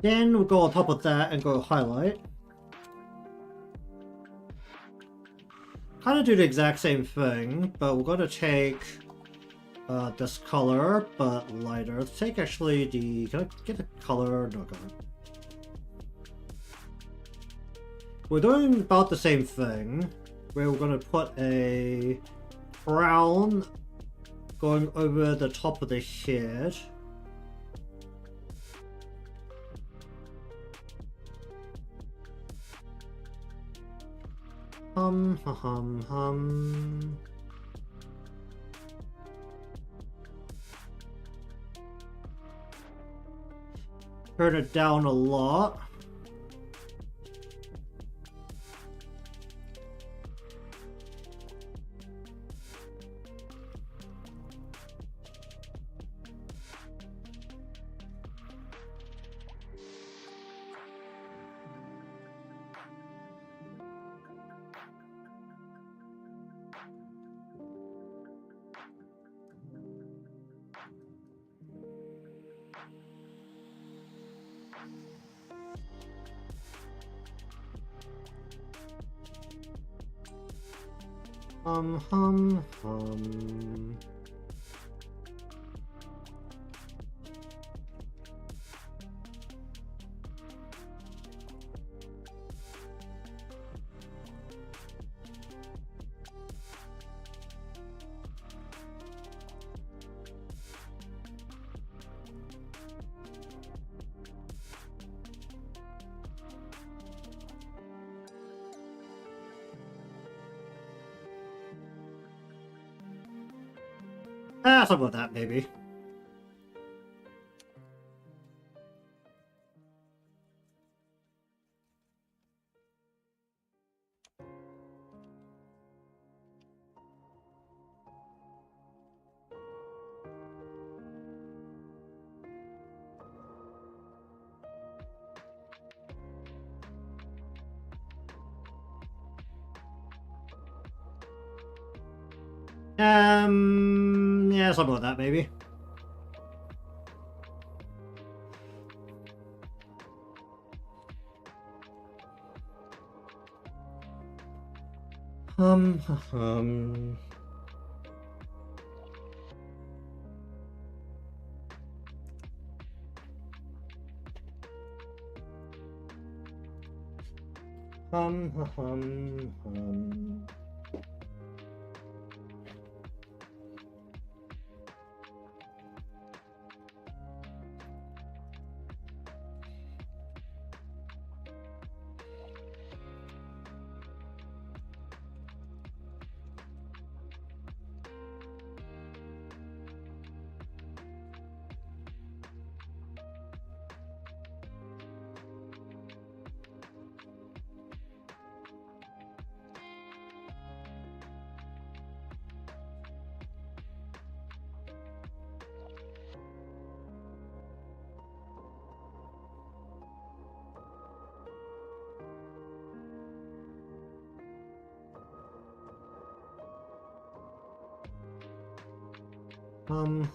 Then we'll go on top of that and go highlight. Kind of do the exact same thing, but we're going to take this color, but lighter. Let's take actually the... Can I get the color? No, go on. We're doing about the same thing, where we're going to put a crown going over the top of the head. Hum. Turn it down a lot. Hum. Something about that, maybe. Yeah, something about that, maybe. Hum. Hum.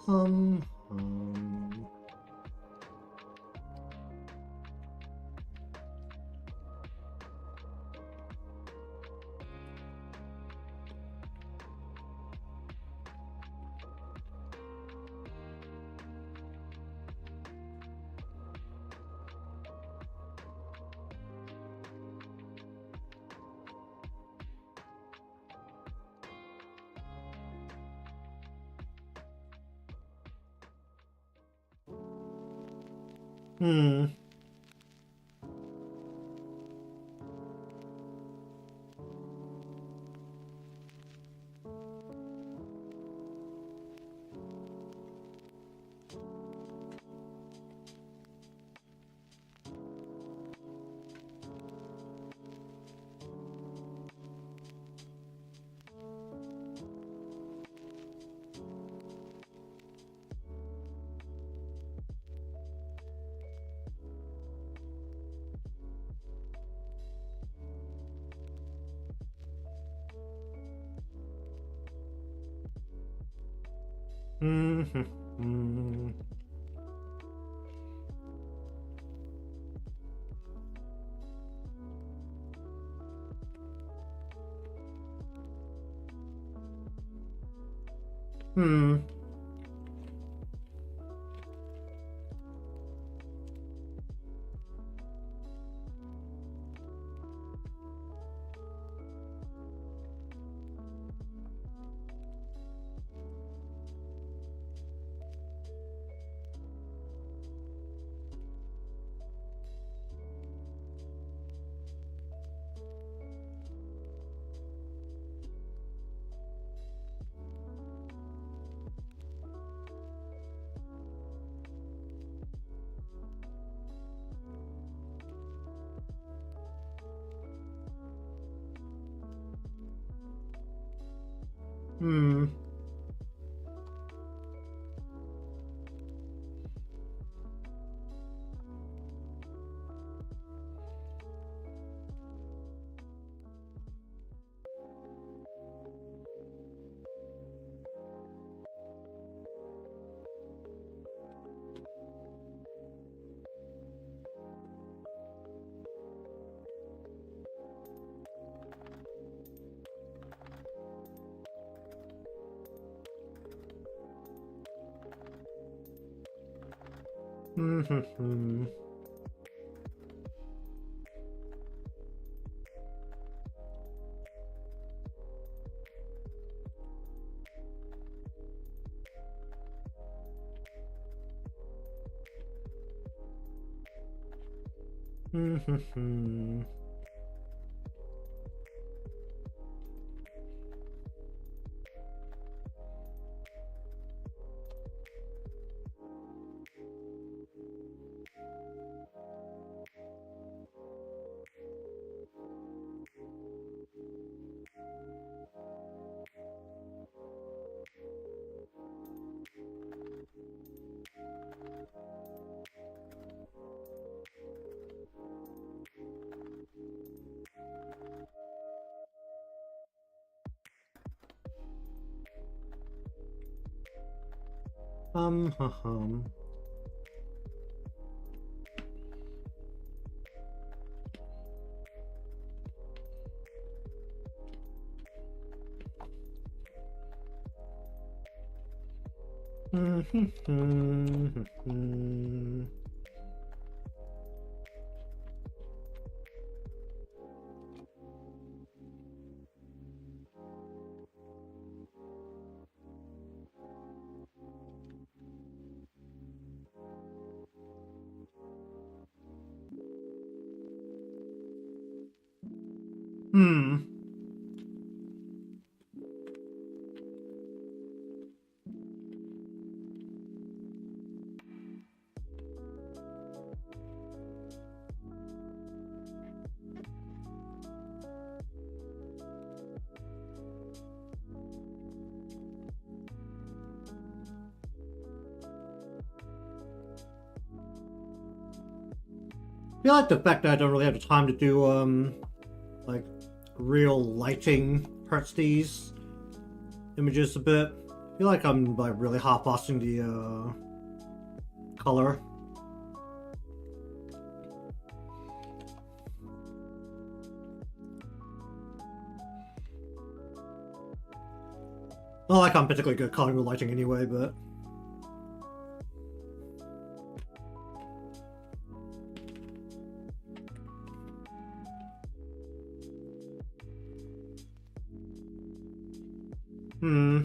Hum. Hmm. Hmm. Hmm. Hmm. Hmm. Hum. Hmm. I like the fact that I don't really have the time to do like real lighting hurts these images a bit. I feel like I'm like really half-assing the color. Not like I'm particularly good at coloring with lighting anyway, but hmm.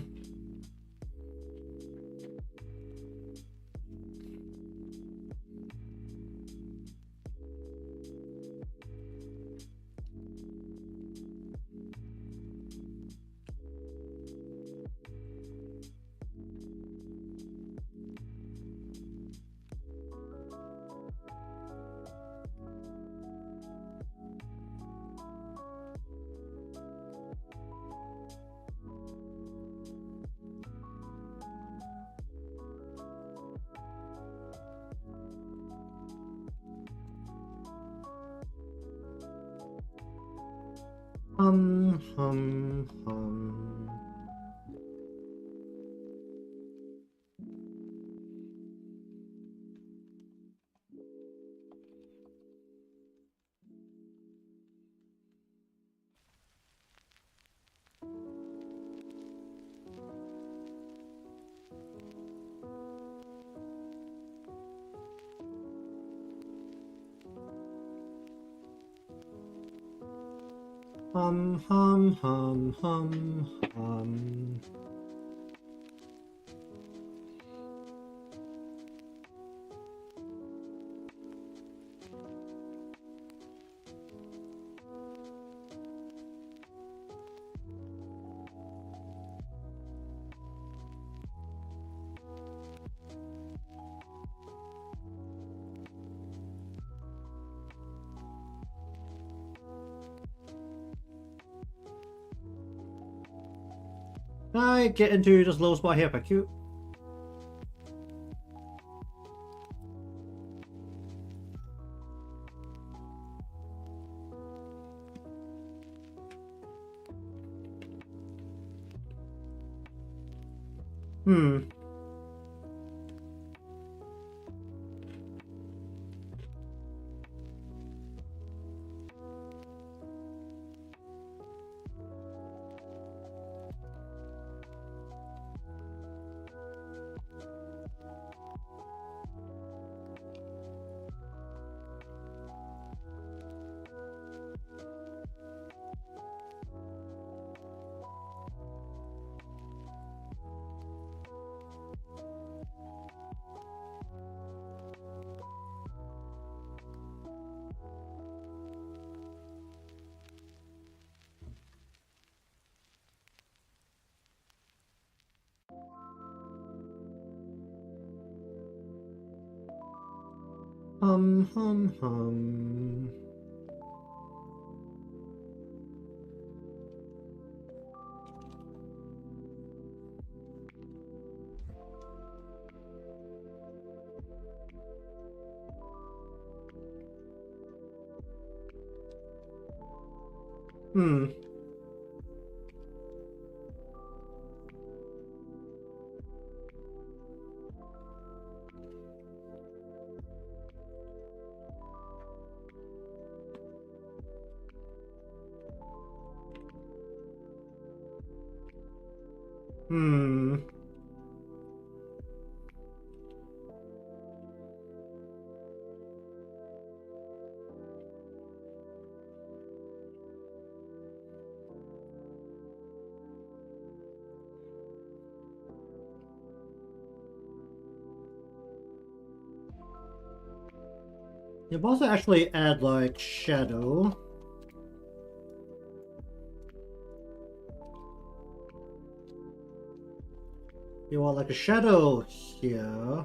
Hum. Hum. Can I get into this little spot here, thank you? Hmm. Hum. Hmm. Hmm. You can also actually add like shadow. You want like a shadow here.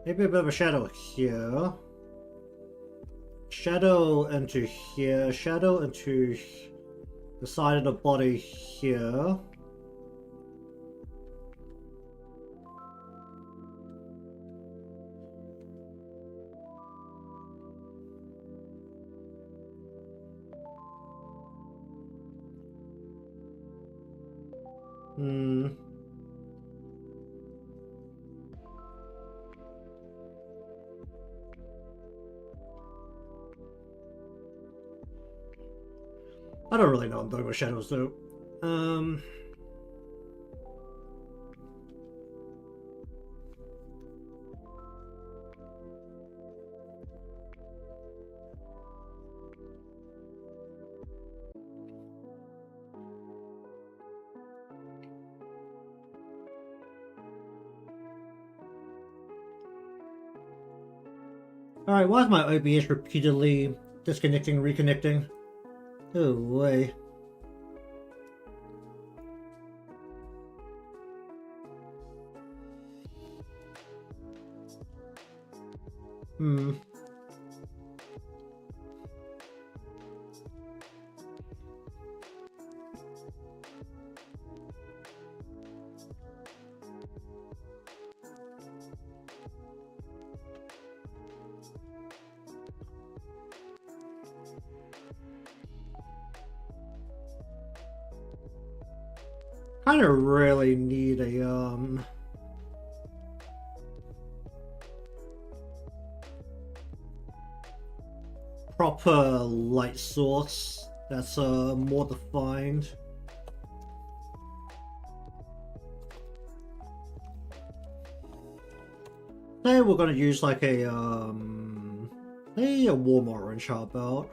Maybe a bit of a shadow here. Shadow into here. Shadow into the side of the body here. Hmm. I don't really know what I'm doing with shadows though. Alright, why is my OBS repeatedly disconnecting, reconnecting? Oh way. Hmm. Kind of really need a proper light source that's more defined. Today we're gonna use like a warm orange, how about?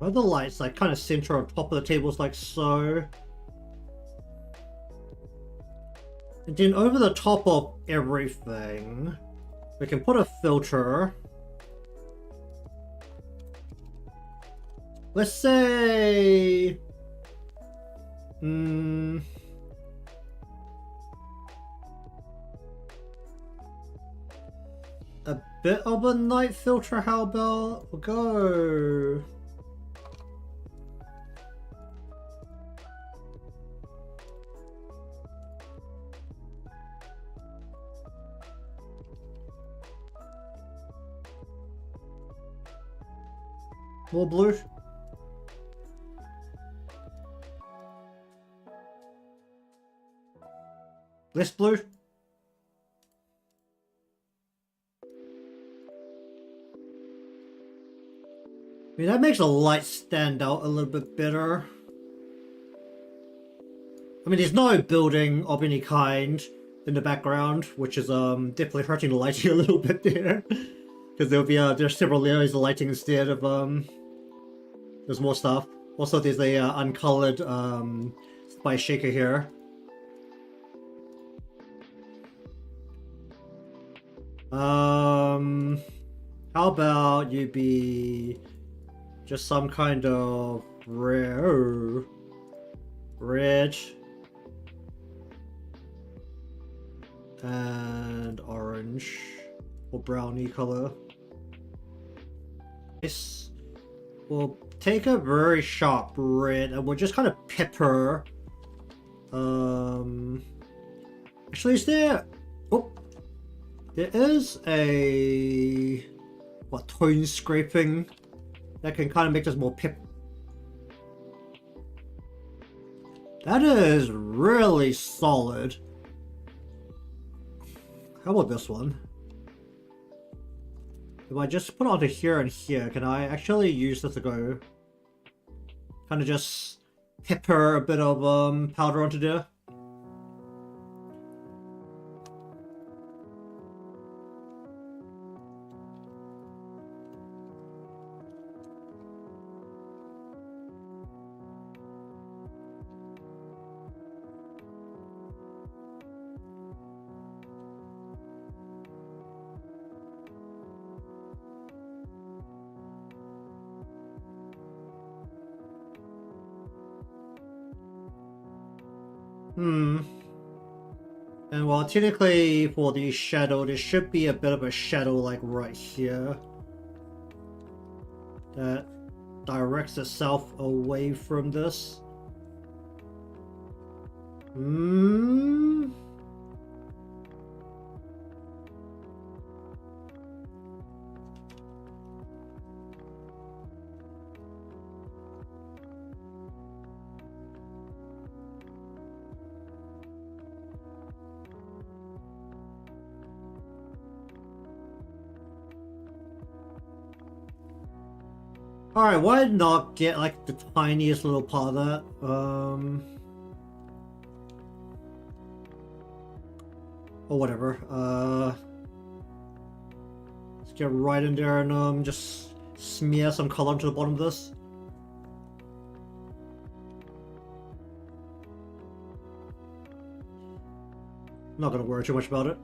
The lights like kind of center on top of the tables like so. And then over the top of everything, we can put a filter. Let's say... a bit of a night filter, how about? We'll go... more blue. Less blue. I mean, that makes the light stand out a little bit better. I mean, there's no building of any kind in the background, which is definitely hurting the lighting a little bit there. Because there'll be there's several layers of lighting instead of there's more stuff. Also, there's a uncolored spice shaker here. How about you be just some kind of red and orange or brownie color. This will take a very sharp red and we'll just kind of pepper. Actually, is there? Oh, there is a tone scraping that can kind of make this more pep. That is really solid. How about this one? If I just put it onto here and here, can I actually use this to go kind of just pepper a bit of powder onto there? And well, technically for the shadow, there should be a bit of a shadow like right here that directs itself away from this. Alright, why not get like the tiniest little part of that? Or whatever. Let's get right in there and just smear some color onto the bottom of this. Not gonna worry too much about it.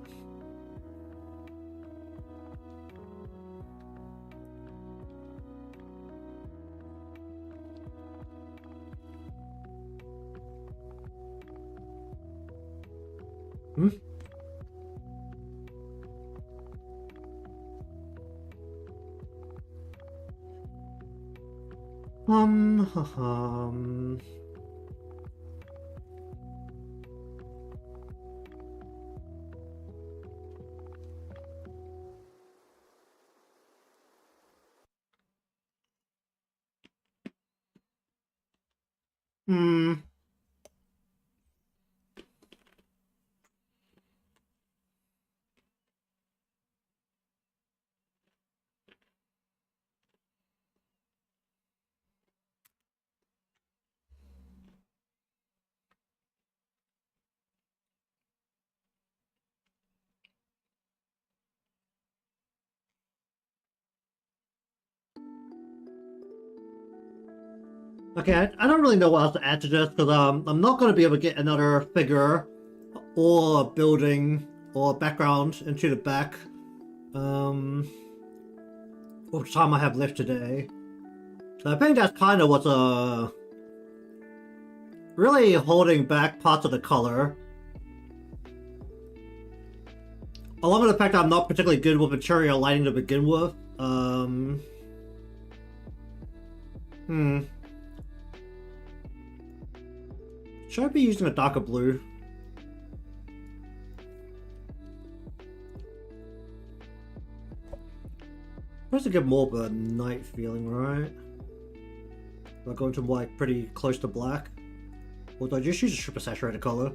Okay, I don't really know what else to add to this because I'm not going to be able to get another figure or a building or a background into the back what time I have left today. So I think that's kind of what's really holding back parts of the color. Along with the fact that I'm not particularly good with material lighting to begin with. Should I be using a darker blue? Supposed to get more of a night feeling, right? Do I go into like pretty close to black? Or do I just use a super saturated color?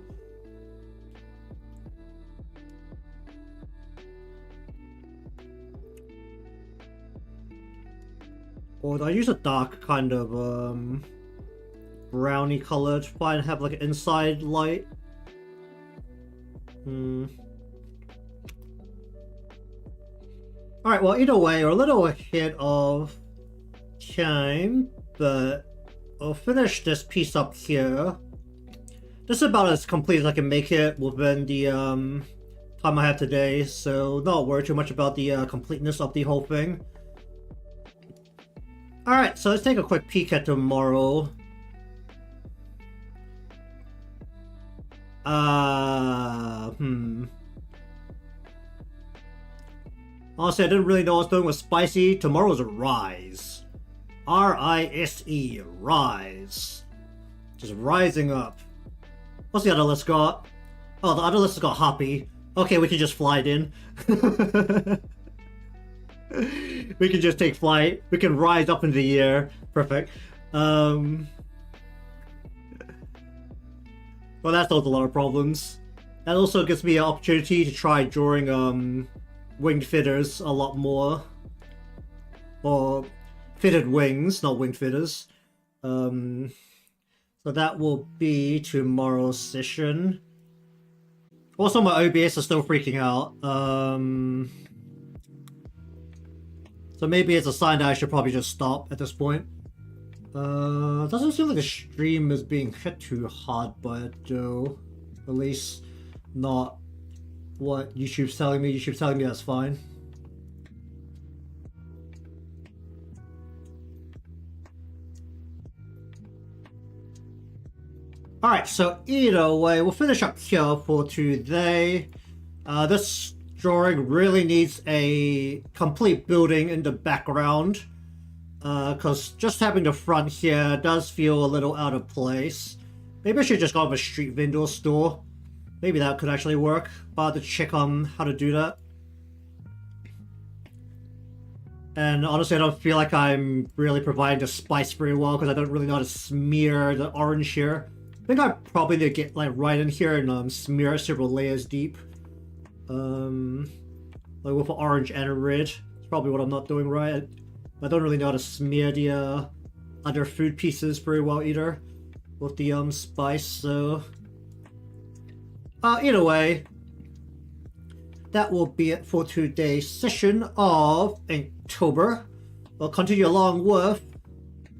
Or do I use a dark kind of brownie color to try and have like an inside light? Alright, well either way, we're a little ahead of time, but I'll finish this piece up here. This is about as complete as I can make it within the time time I have today, so not worry too much about the completeness of the whole thing. Alright, so let's take a quick peek at tomorrow. Honestly, I didn't really know what I was doing with Spicey. Tomorrow's a Rise. R-I-S-E, Rise. Just rising up. What's the other list got? Oh, the other list has got Hoppy. Okay, we can just fly it in. We can just take flight. We can rise up into the air. Perfect. Well, that solves a lot of problems. That also gives me an opportunity to try drawing winged fitters a lot more. Or fitted wings, not winged fitters. So that will be tomorrow's session. Also, my OBS is still freaking out. So maybe it's a sign that I should probably just stop at this point. Doesn't seem like the stream is being hit too hard by it though. At least not what YouTube's telling me. YouTube's telling me that's fine. Alright, so either way, we'll finish up here for today. This drawing really needs a complete building in the background. Because just having the front here does feel a little out of place. Maybe I should just go to a street vendor store. Maybe that could actually work. But I have to check on how to do that. And honestly, I don't feel like I'm really providing the spice very well because I don't really know how to smear the orange here. I think I probably need to get like right in here and smear it several layers deep. Like with an orange and a red. It's probably what I'm not doing right. I don't really know how to smear the other food pieces very well either with the spice, so either way, that will be it for today's session of Inktober. We'll continue along with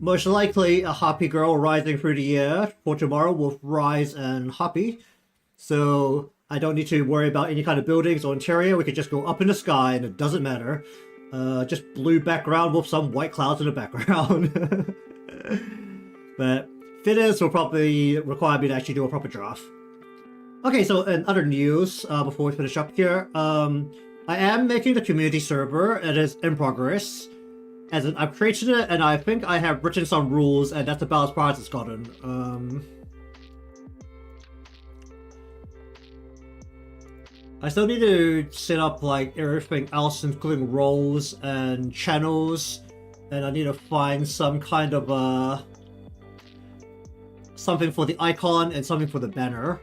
most likely a Hoppy girl rising through the air for tomorrow with Rise and Hoppy. So I don't need to worry about any kind of buildings or interior. We could just go up in the sky and it doesn't matter. Just blue background with some white clouds in the background. But fitters will probably require me to actually do a proper draft. Okay, so in other news, before we finish up here, I am making the community server. It is in progress. As in, I've created it, and I think I have written some rules, and that's about as far as it's gotten. I still need to set up like everything else, including roles and channels, and I need to find some kind of something for the icon and something for the banner.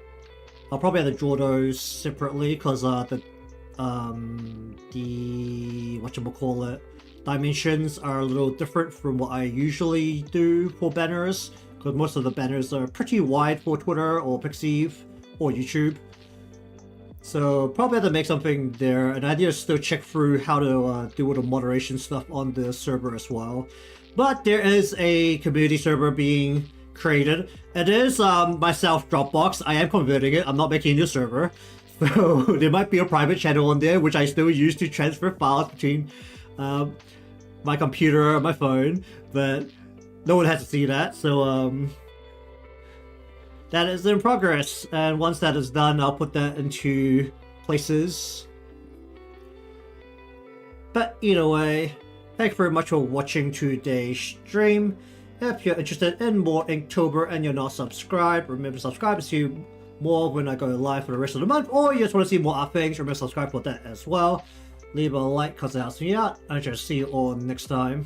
I'll probably have to draw those separately because the whatchamacallit, dimensions are a little different from what I usually do for banners, because most of the banners are pretty wide for Twitter or Pixiv or YouTube. So probably have to make something there, and I need to still check through how to do all the moderation stuff on the server as well. But there is a community server being created. It is myself Dropbox. I am converting it. I'm not making a new server. So there might be a private channel on there, which I still use to transfer files between my computer and my phone, but no one has to see that. So that is in progress, and once that is done, I'll put that into places. But either way, thank you very much for watching today's stream. If you're interested in more Inktober and you're not subscribed, remember to subscribe to see more when I go live for the rest of the month, or you just want to see more other things, remember to subscribe for that as well. Leave a like because it helps me out, and I'll just see you all next time.